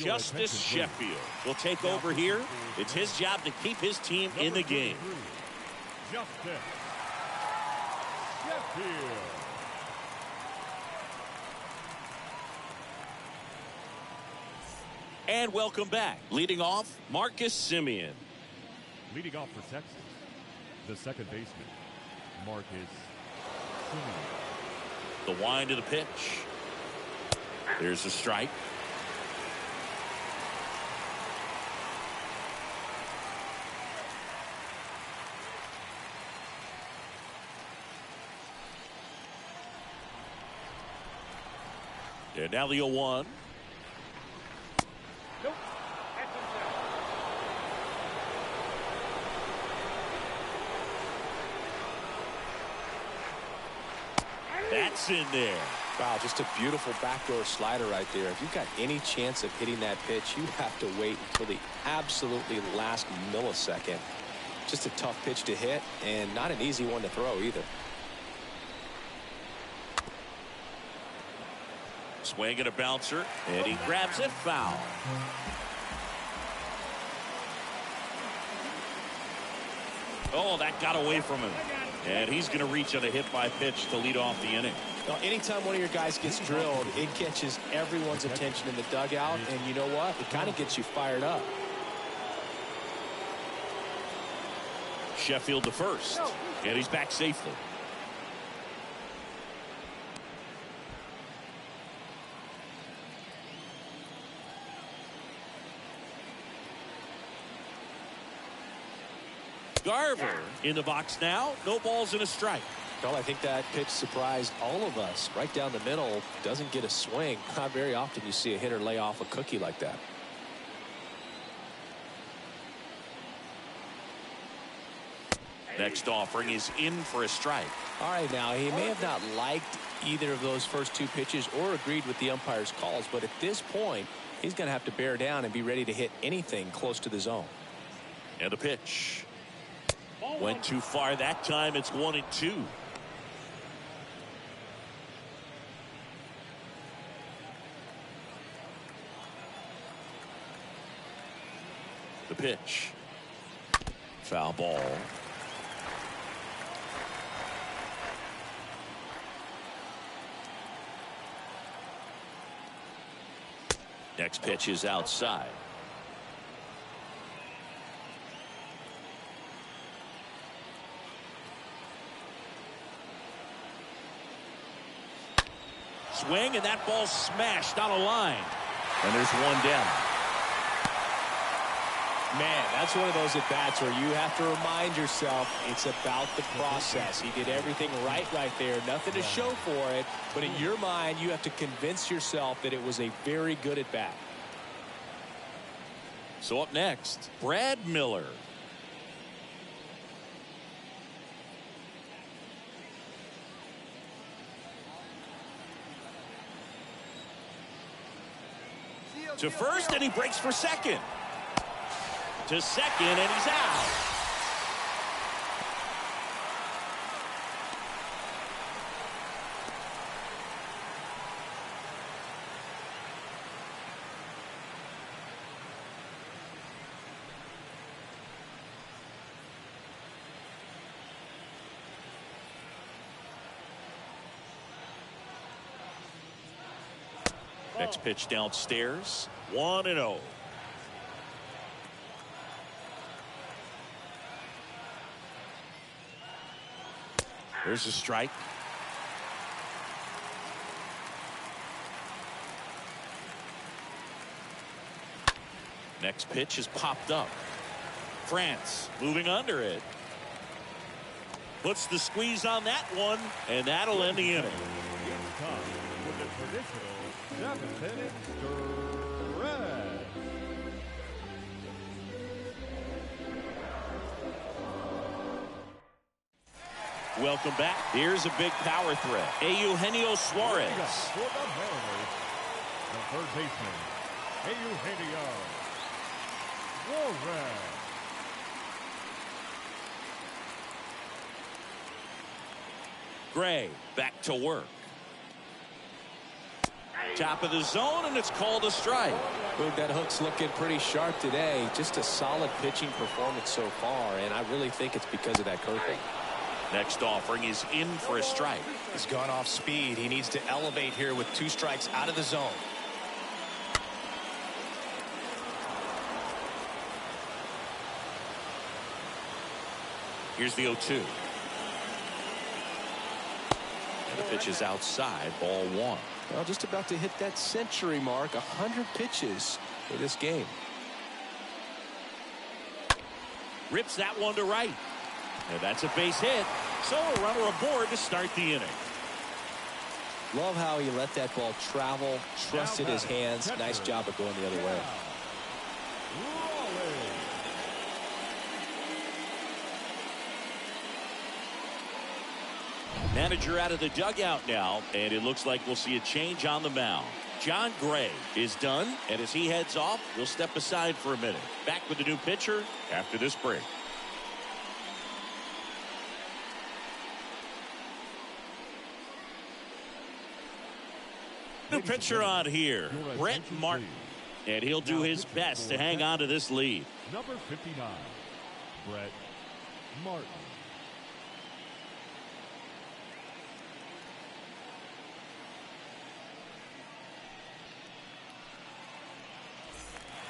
Your Justice attention, please. Sheffield will take over here. It's his job to keep his team in the game. Justice Sheffield. And welcome back. Leading off, Marcus Semien. Leading off for Texas, the second baseman, Marcus Semien. The wind of the pitch. There's a strike. And now the 0-1. Nope. That's himself. That's in there. Wow, just a beautiful backdoor slider right there. If you've got any chance of hitting that pitch, you have to wait until the absolutely last millisecond. Just a tough pitch to hit and not an easy one to throw either. Swing and a bouncer, and he grabs it foul. Oh, that got away from him. And he's going to reach on a hit by pitch to lead off the inning. Now, anytime one of your guys gets drilled, it catches everyone's attention in the dugout, and you know what? It kind of gets you fired up. Sheffield to first, and he's back safely. Garver in the box now. No balls and a strike. Well, I think that pitch surprised all of us. Right down the middle, doesn't get a swing. Not very often you see a hitter lay off a cookie like that. Next offering is in for a strike. All right, now, he may have not liked either of those first two pitches or agreed with the umpire's calls, but at this point, he's going to have to bear down and be ready to hit anything close to the zone. And a pitch. Went too far that time. It's 1-2. The pitch. Foul ball. Next pitch is outside. Swing, and that ball smashed down a line. And there's one down. Man, that's one of those at-bats where you have to remind yourself it's about the process. He did everything right there. Nothing to show for it. But in your mind, you have to convince yourself that it was a very good at-bat. So up next, Brad Miller. To first, and he breaks for second. To second, and he's out. Next pitch downstairs, 1-0. There's a strike. Next pitch is popped up. France moving under it. Puts the squeeze on that one, and that'll end the inning. It's time for the traditional 7th-inning stretch. Welcome back. Here's a big power threat. Eugenio Suarez. For the Mariners, the third baseman, Eugenio Suarez. Gray back to work. Top of the zone, and it's called a strike. Boog, that hook's looking pretty sharp today. Just a solid pitching performance so far, and I really think it's because of that curveball. Next offering is in for a strike. He's gone off speed. He needs to elevate here with 2 strikes out of the zone. Here's the 0-2. And the pitch is outside, ball 1. Well, just about to hit that century mark. 100 pitches for this game. Rips that one to right. And that's a base hit. So a runner aboard to start the inning. Love how he let that ball travel, trusted his hands. Nice job of going the other way. Manager out of the dugout now, and it looks like we'll see a change on the mound. John Gray is done, and as he heads off, we'll step aside for a minute. Back with the new pitcher after this break. New pitcher on here, Brett Martin, and he'll do his best to hang on to this lead. Number 59, Brett Martin.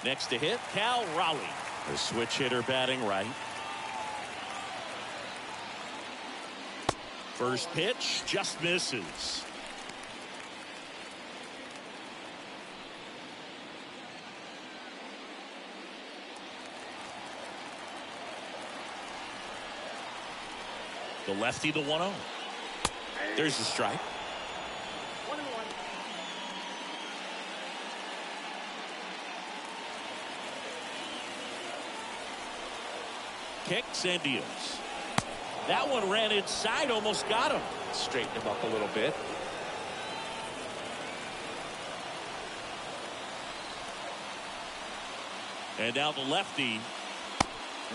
Next to hit, Cal Raleigh, the switch hitter batting right. First pitch just misses. The lefty, the 1-0. There's the strike. 1-1. Kicks and deals. That one ran inside, almost got him. Straighten him up a little bit. And now the lefty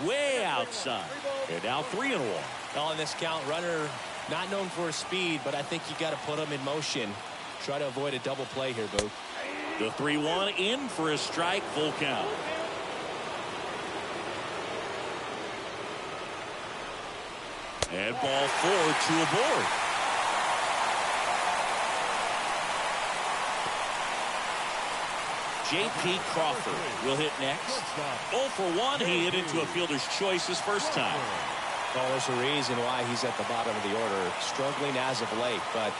way outside. And now 3-1. On this count, runner not known for his speed, but I think you got to put him in motion. Try to avoid a double play here, Boog. The 3-1 in for a strike, full count. And ball 4, 2 aboard. J.P. Crawford will hit next. 0 for 1. He hit into a fielder's choice his first time. Well, there's a reason why he's at the bottom of the order. Struggling as of late, but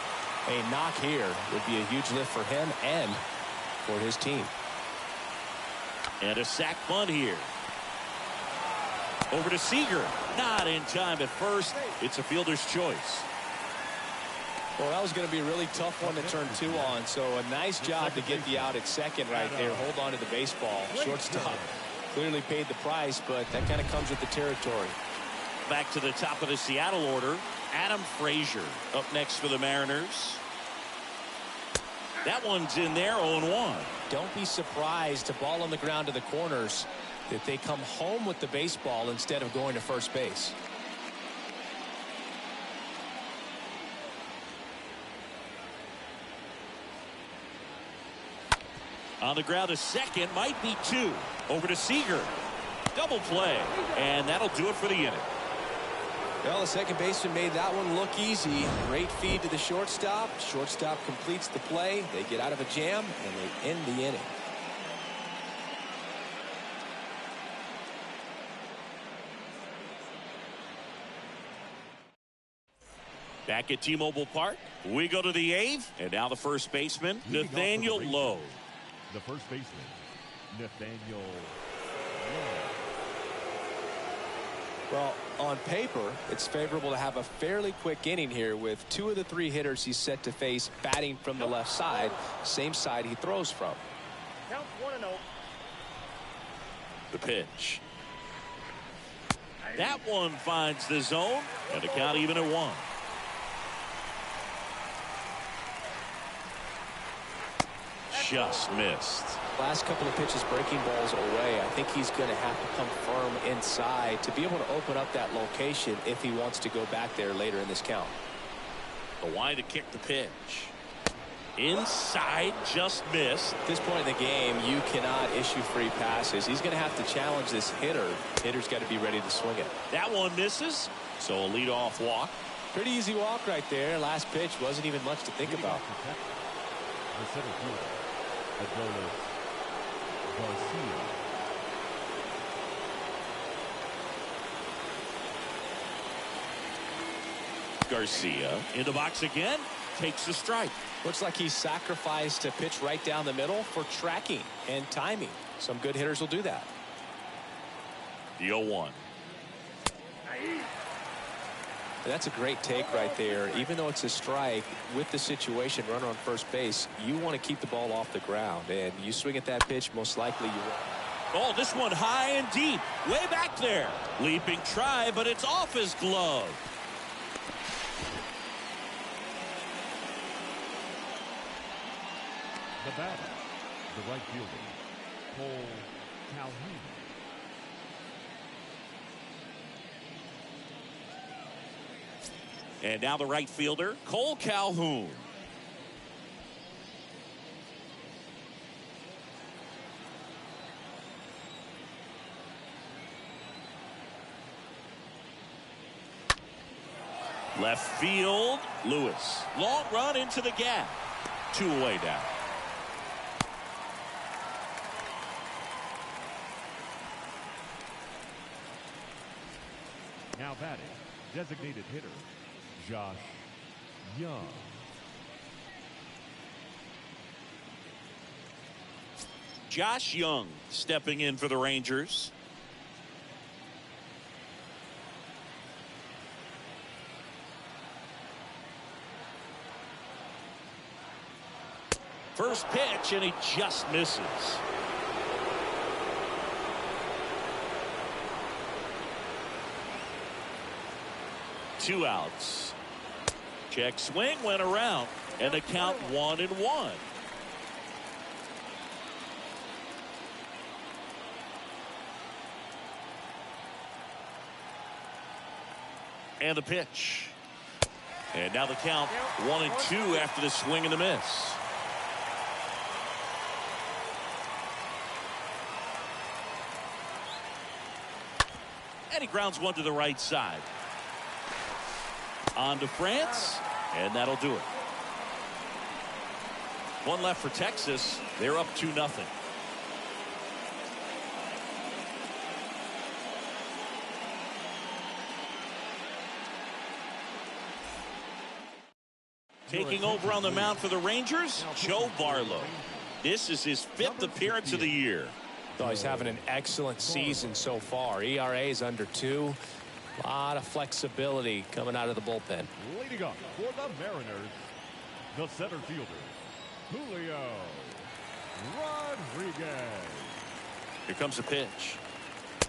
a knock here would be a huge lift for him and for his team. And a sac bunt here. Over to Seager. Not in time at first. It's a fielder's choice. Well, that was going to be a really tough one to turn 2 on. So a nice job to get the out at second right there. Hold on to the baseball. Shortstop clearly paid the price, but that kind of comes with the territory. Back to the top of the Seattle order. Adam Frazier up next for the Mariners. That one's in there, 0-1. Don't be surprised to ball on the ground to the corners that they come home with the baseball instead of going to first base. On the ground to second, might be 2. Over to Seager. Double play, and that'll do it for the inning. Well, the second baseman made that one look easy. Great feed to the shortstop. Shortstop completes the play. They get out of a jam, and they end the inning. Back at T-Mobile Park, we go to the 8th, and now the first baseman, Nathaniel Lowe. The first baseman, Nathaniel Lowe. Well, on paper, it's favorable to have a fairly quick inning here with 2 of the 3 hitters he's set to face batting from the left side, same side he throws from. Count 1-0. The pitch. That one finds the zone, and the count even at 1. Just missed. Last couple of pitches breaking balls away. I think he's going to have to come firm inside to be able to open up that location if he wants to go back there later in this count. The line to kick the pitch. Inside, just missed. At this point in the game, you cannot issue free passes. He's going to have to challenge this hitter. Hitter's got to be ready to swing it. That one misses. So a leadoff walk. Pretty easy walk right there. Last pitch wasn't even much to think about. The center fielder, Adolis Garcia. Garcia in the box again. Takes the strike. Looks like he sacrificed a pitch right down the middle for tracking and timing. Some good hitters will do that. The 0-1. That's a great take right there. Even though it's a strike, with the situation, runner on first base, you want to keep the ball off the ground. And you swing at that pitch, most likely you will. Oh, this one high and deep. Way back there. Leaping try, but it's off his glove. The batter, the right fielder, Cole Calhoun. And now the right fielder, Cole Calhoun. Left field, Lewis. Long run into the gap. 2 away now. Now batting, designated hitter, Josh Young. Josh Young stepping in for the Rangers. First pitch, and he just misses. Two outs. Check swing went around, and the count 1-1. And the pitch. And now the count 1-2 after the swing and the miss. And he grounds one to the right side. On to France, and that'll do it. One left for Texas. They're up 2-0. Taking over on the mound for the Rangers, Joe Barlow. This is his 5th appearance of the year. Oh, he's having an excellent season so far. ERA is under 2. A lot of flexibility coming out of the bullpen. Leading up for the Mariners, the center fielder, Julio Rodriguez. Here comes the pitch.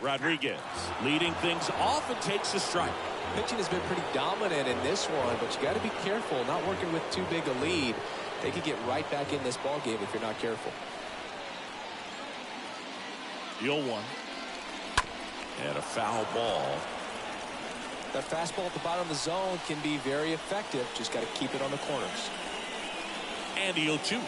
Rodriguez leading things off and takes the strike. Pitching has been pretty dominant in this one, but you got to be careful, not working with too big a lead. They could get right back in this ball game if you're not careful. The 0-1. And a foul ball. That fastball at the bottom of the zone can be very effective. Just got to keep it on the corners. And the 0-2.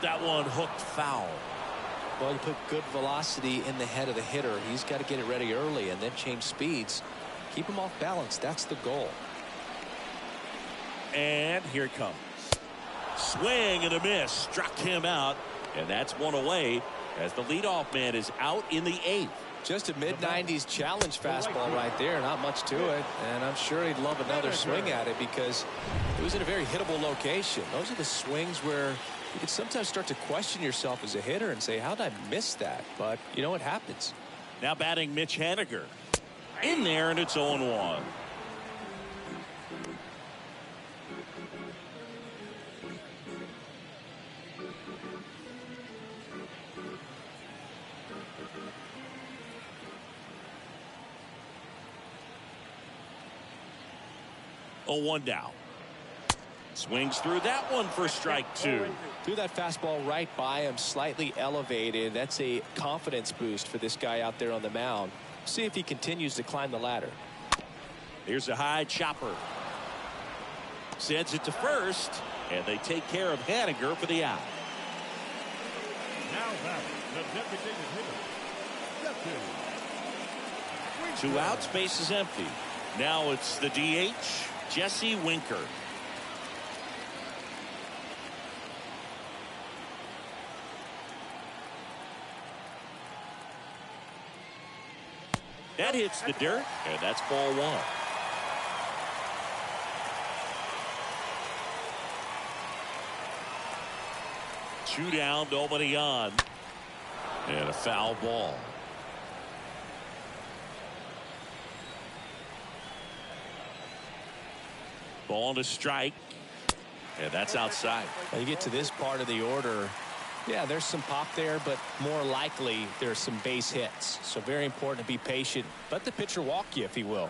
That one hooked foul. Well, you put good velocity in the head of the hitter. He's got to get it ready early and then change speeds. Keep him off balance. That's the goal. And here it comes. Swing and a miss. Struck him out. And that's one away as the leadoff man is out in the 8th. Just a mid-90s challenge fastball right there. Not much to it. And I'm sure he'd love another swing at it because it was in a very hittable location. Those are the swings where you can sometimes start to question yourself as a hitter and say, how did I miss that? But you know what happens. Now batting Mitch Haniger. In there, and it's 0-1. Oh, 1 down. Swings through that one for strike 2. Threw that fastball right by him, slightly elevated. That's a confidence boost for this guy out there on the mound. See if he continues to climb the ladder. Here's a high chopper. Sends it to first, and they take care of Haniger for the out. Now back, the designated hitter, Justin. 2 outs, base is empty. Now it's the DH, Jesse Winker. That hits the dirt, and that's ball 1. Two down, nobody on. And a foul ball. Ball to strike. And that's outside. When you get to this part of the order, yeah, there's some pop there, but more likely there's some base hits. So very important to be patient. Let the pitcher walk you, if he will.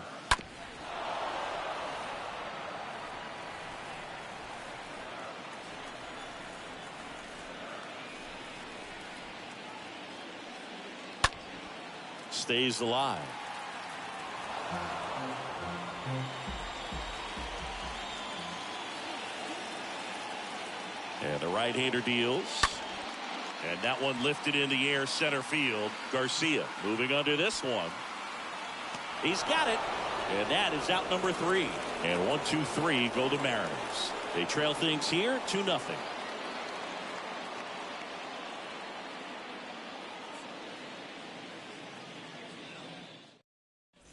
Stays alive. And the right-hander deals. And that one lifted in the air, center field. Garcia moving under this one. He's got it. And that is out number 3. And 1-2-3 go the Mariners. They trail things here 2-0.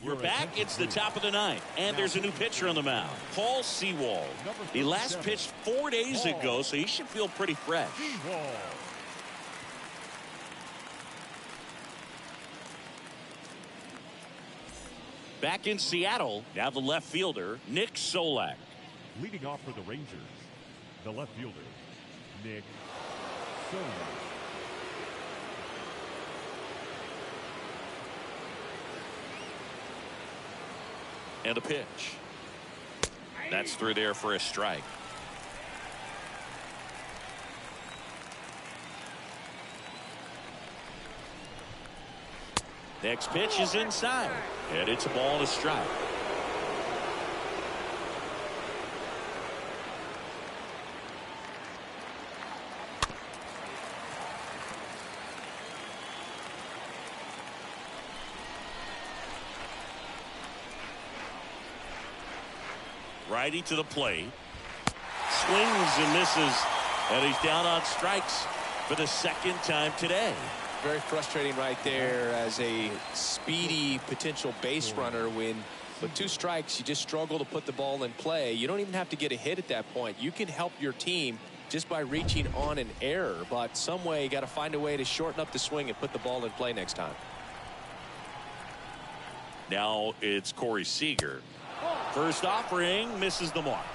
We're back. It's the top of the 9th, and there's a new pitcher on the mound, Paul Sewald. He last pitched 4 days ago, so he should feel pretty fresh. Back in Seattle, now the left fielder, Nick Solak. Leading off for the Rangers, the left fielder, Nick Solak. And a pitch. That's through there for a strike. Next pitch is inside. And it's a ball and a strike. Righty to the plate. Swings and misses. And he's down on strikes for the 2nd time today. Very frustrating right there as a speedy potential base runner. When with 2 strikes, you just struggle to put the ball in play. You don't even have to get a hit at that point. You can help your team just by reaching on an error. But some way, you got to find a way to shorten up the swing and put the ball in play next time. Now it's Corey Seager. First offering, misses the mark.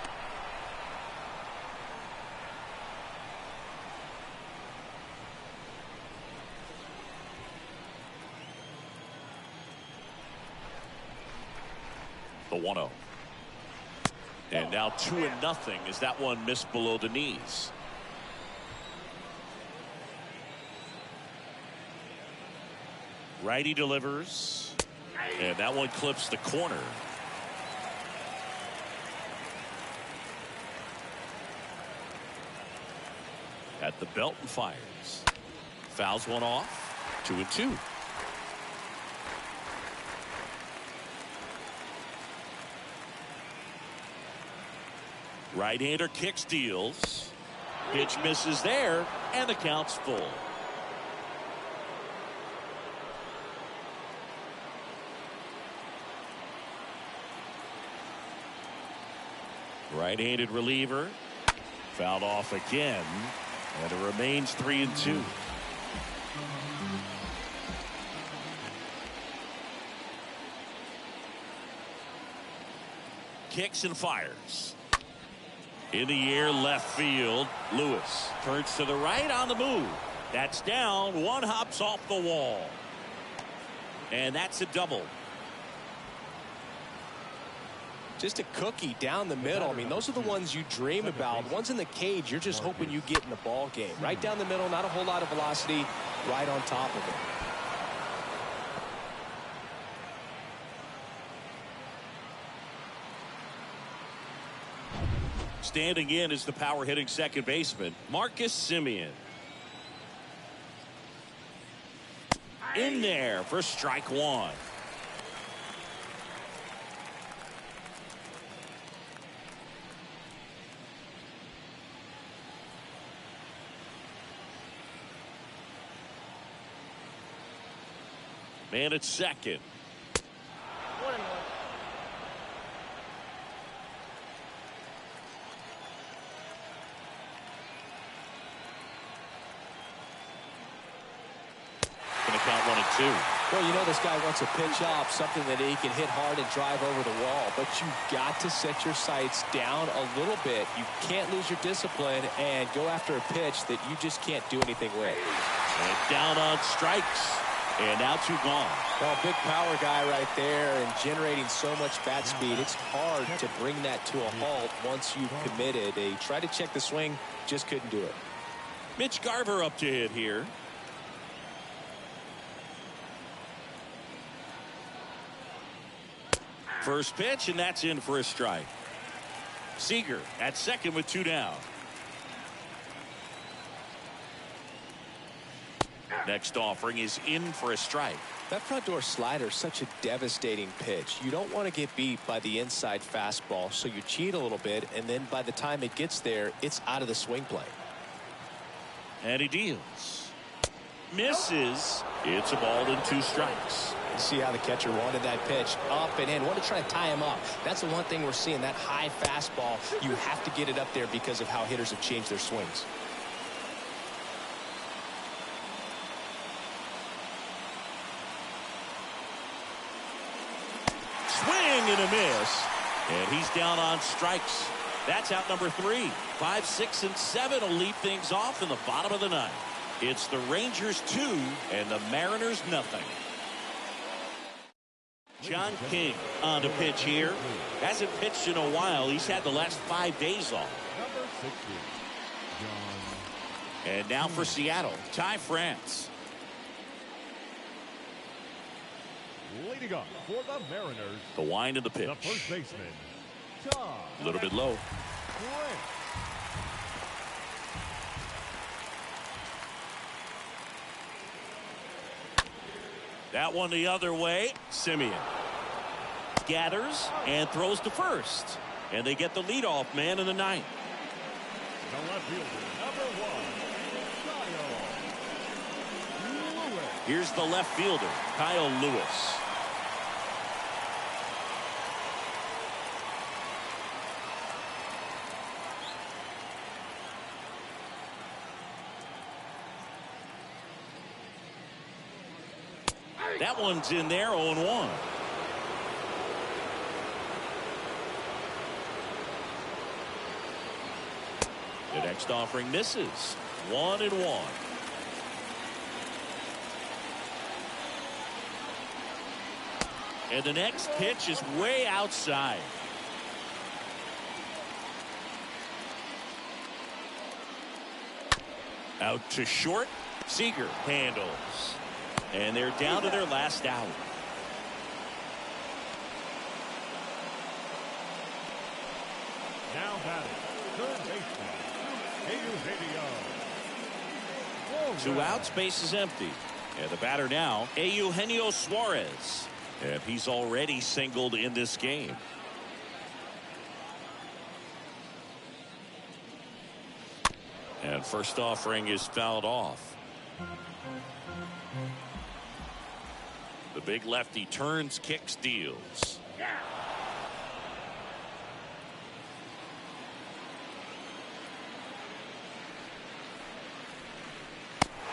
The 1-0. And now 2-0 as that one missed below the knees. Righty delivers. And that one clips the corner. At the belt and fires. Fouls one off. 2-2. Right-hander kicks, deals. Pitch misses there, and the count's full. Right-handed reliever. Fouled off again. And it remains 3-2. Kicks and fires. In the air, left field. Lewis turns to the right on the move. That's down. One hops off the wall. And that's a double. Just a cookie down the middle. I mean, those are the ones you dream about. Ones in the cage, you're just hoping you get in the ball game. Right down the middle, not a whole lot of velocity, right on top of it. Standing in is the power hitting second baseman, Marcus Semien. In there for strike one. Man at second. 1-1. Gonna count 1-2. Well, you know this guy wants a pitch off, something that he can hit hard and drive over the wall. But you've got to set your sights down a little bit. You can't lose your discipline and go after a pitch that you just can't do anything with. And down on strikes. And now 2 gone. Well, big power guy right there and generating so much bat speed. It's hard to bring that to a halt once you've committed. They tried to check the swing, just couldn't do it. Mitch Garver up to hit here. First pitch, and that's in for a strike. Seager at second with 2 down. Next offering is in for a strike. That front door slider is such a devastating pitch. You don't want to get beat by the inside fastball, so you cheat a little bit, and then by the time it gets there, it's out of the swing plane. And he deals. Misses. It's a ball and 2 strikes. You see how the catcher wanted that pitch up and in. Want to try to tie him up. That's the one thing we're seeing, that high fastball. You have to get it up there because of how hitters have changed their swings. Swing and a miss. And he's down on strikes. That's out number 3. 5, 6, and 7 will lead things off in the bottom of the 9th. It's the Rangers 2 and the Mariners nothing. John King on the pitch here. Hasn't pitched in a while. He's had the last 5 days off. Number 60, John. And now for Seattle, Ty France. Leading up for the Mariners, The wind of the pitch. the first baseman, Tom. A little bit low. Grant. That one the other way. Semien gathers and throws to first. And they get the leadoff man in the 9th. The left fielder, number 1, Kyle Lewis. Here's the left fielder, Kyle Lewis. That one's in there, 0-1. The next offering misses. 1-1. And the next pitch is way outside. Out to short. Seager handles. And they're down to their last out. Now batting, third baseman, Eugenio. 2 outs, base is empty. And the batter now, Eugenio Suarez. And he's already singled in this game. And first offering is fouled off. The big lefty turns, kicks, deals.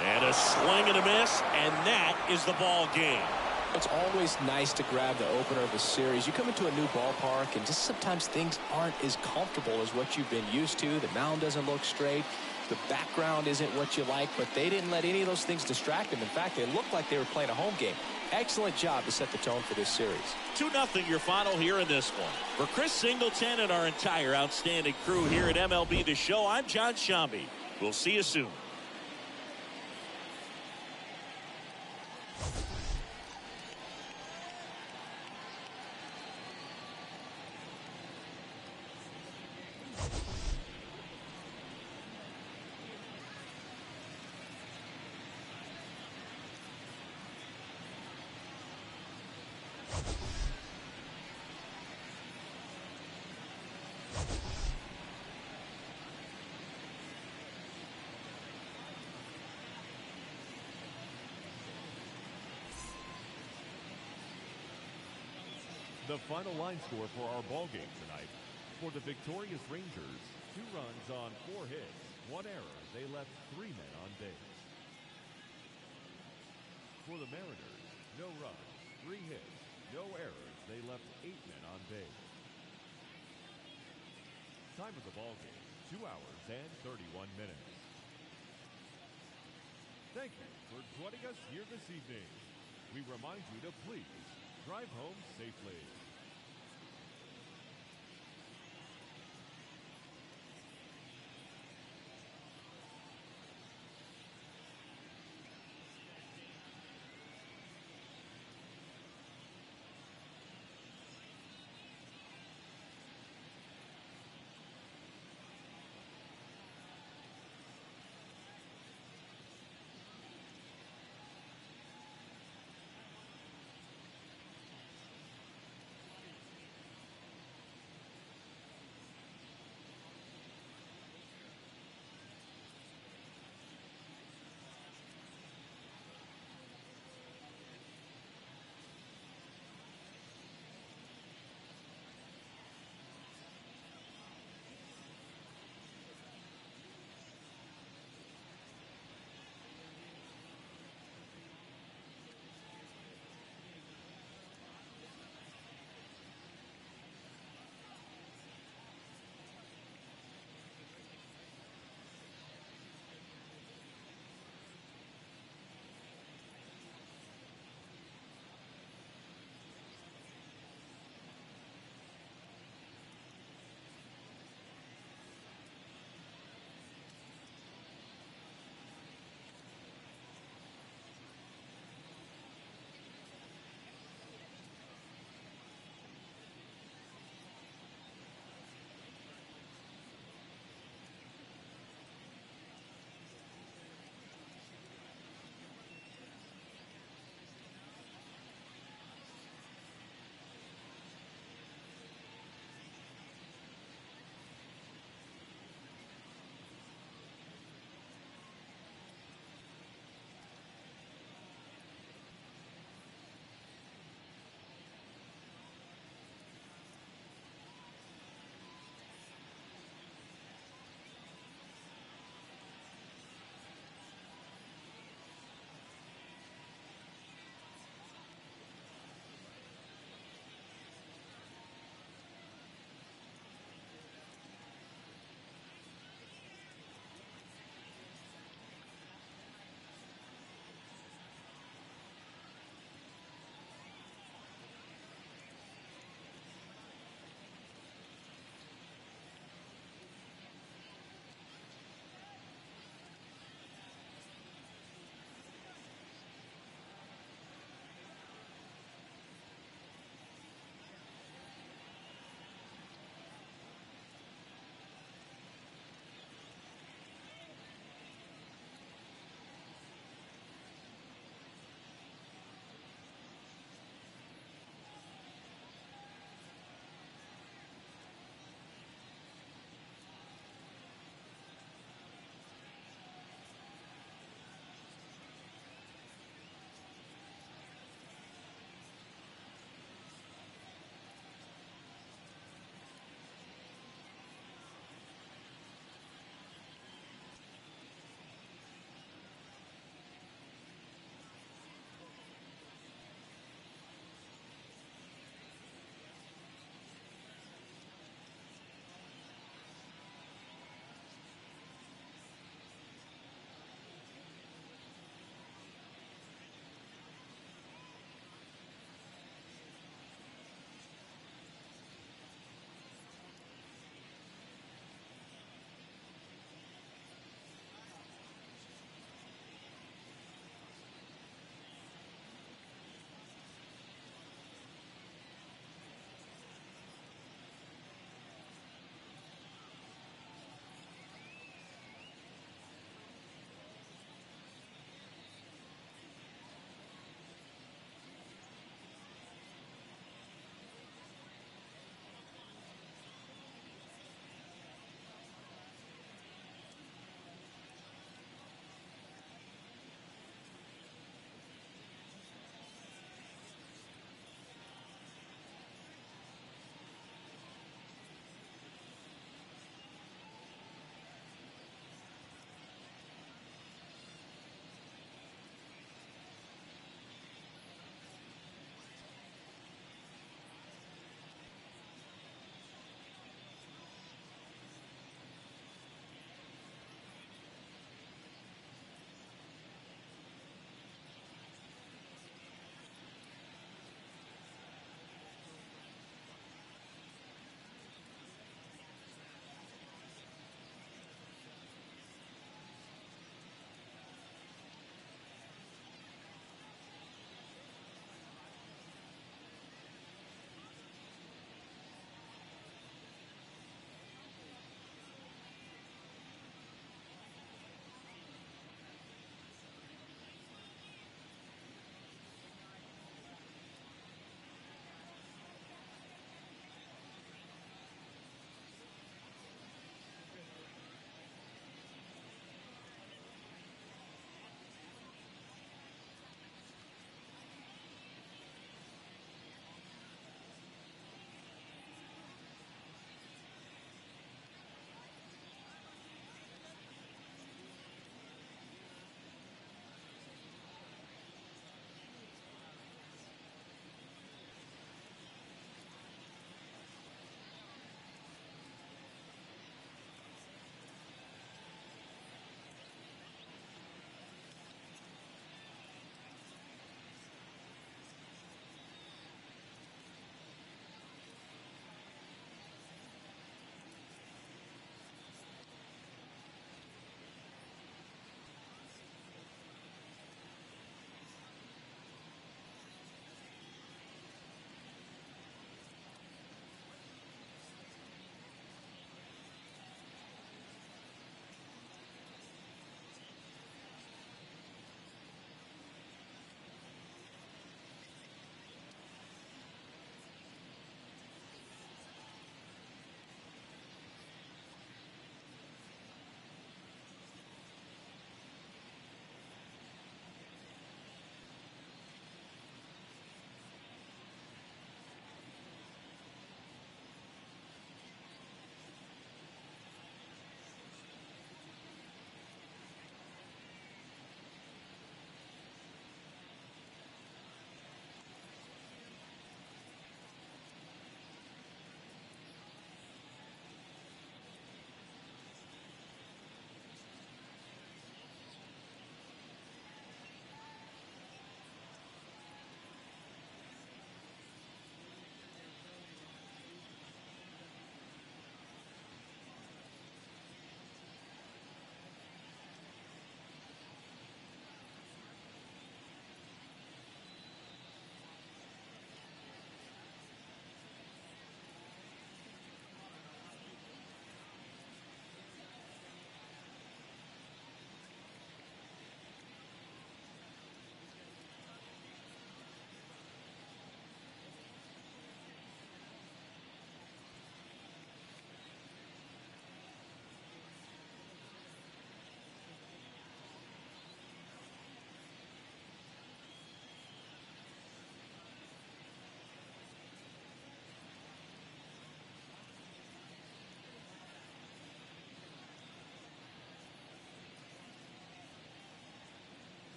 And a swing and a miss, and that is the ball game. It's always nice to grab the opener of a series. You come into a new ballpark and just sometimes things aren't as comfortable as what you've been used to. The mound doesn't look straight. The background isn't what you like, but they didn't let any of those things distract them. In fact, they looked like they were playing a home game. Excellent job to set the tone for this series. 2-0 your final here in this one. For Chris Singleton and our entire outstanding crew here at MLB The Show, I'm John Shambi. We'll see you soon. The final line score for our ball game tonight. For the victorious Rangers, 2 runs on 4 hits, 1 error. They left 3 men on base. For the Mariners, no runs, 3 hits, no errors. They left 8 men on base. Time of the ball game, 2 hours and 31 minutes. Thank you for joining us here this evening. We remind you to please drive home safely.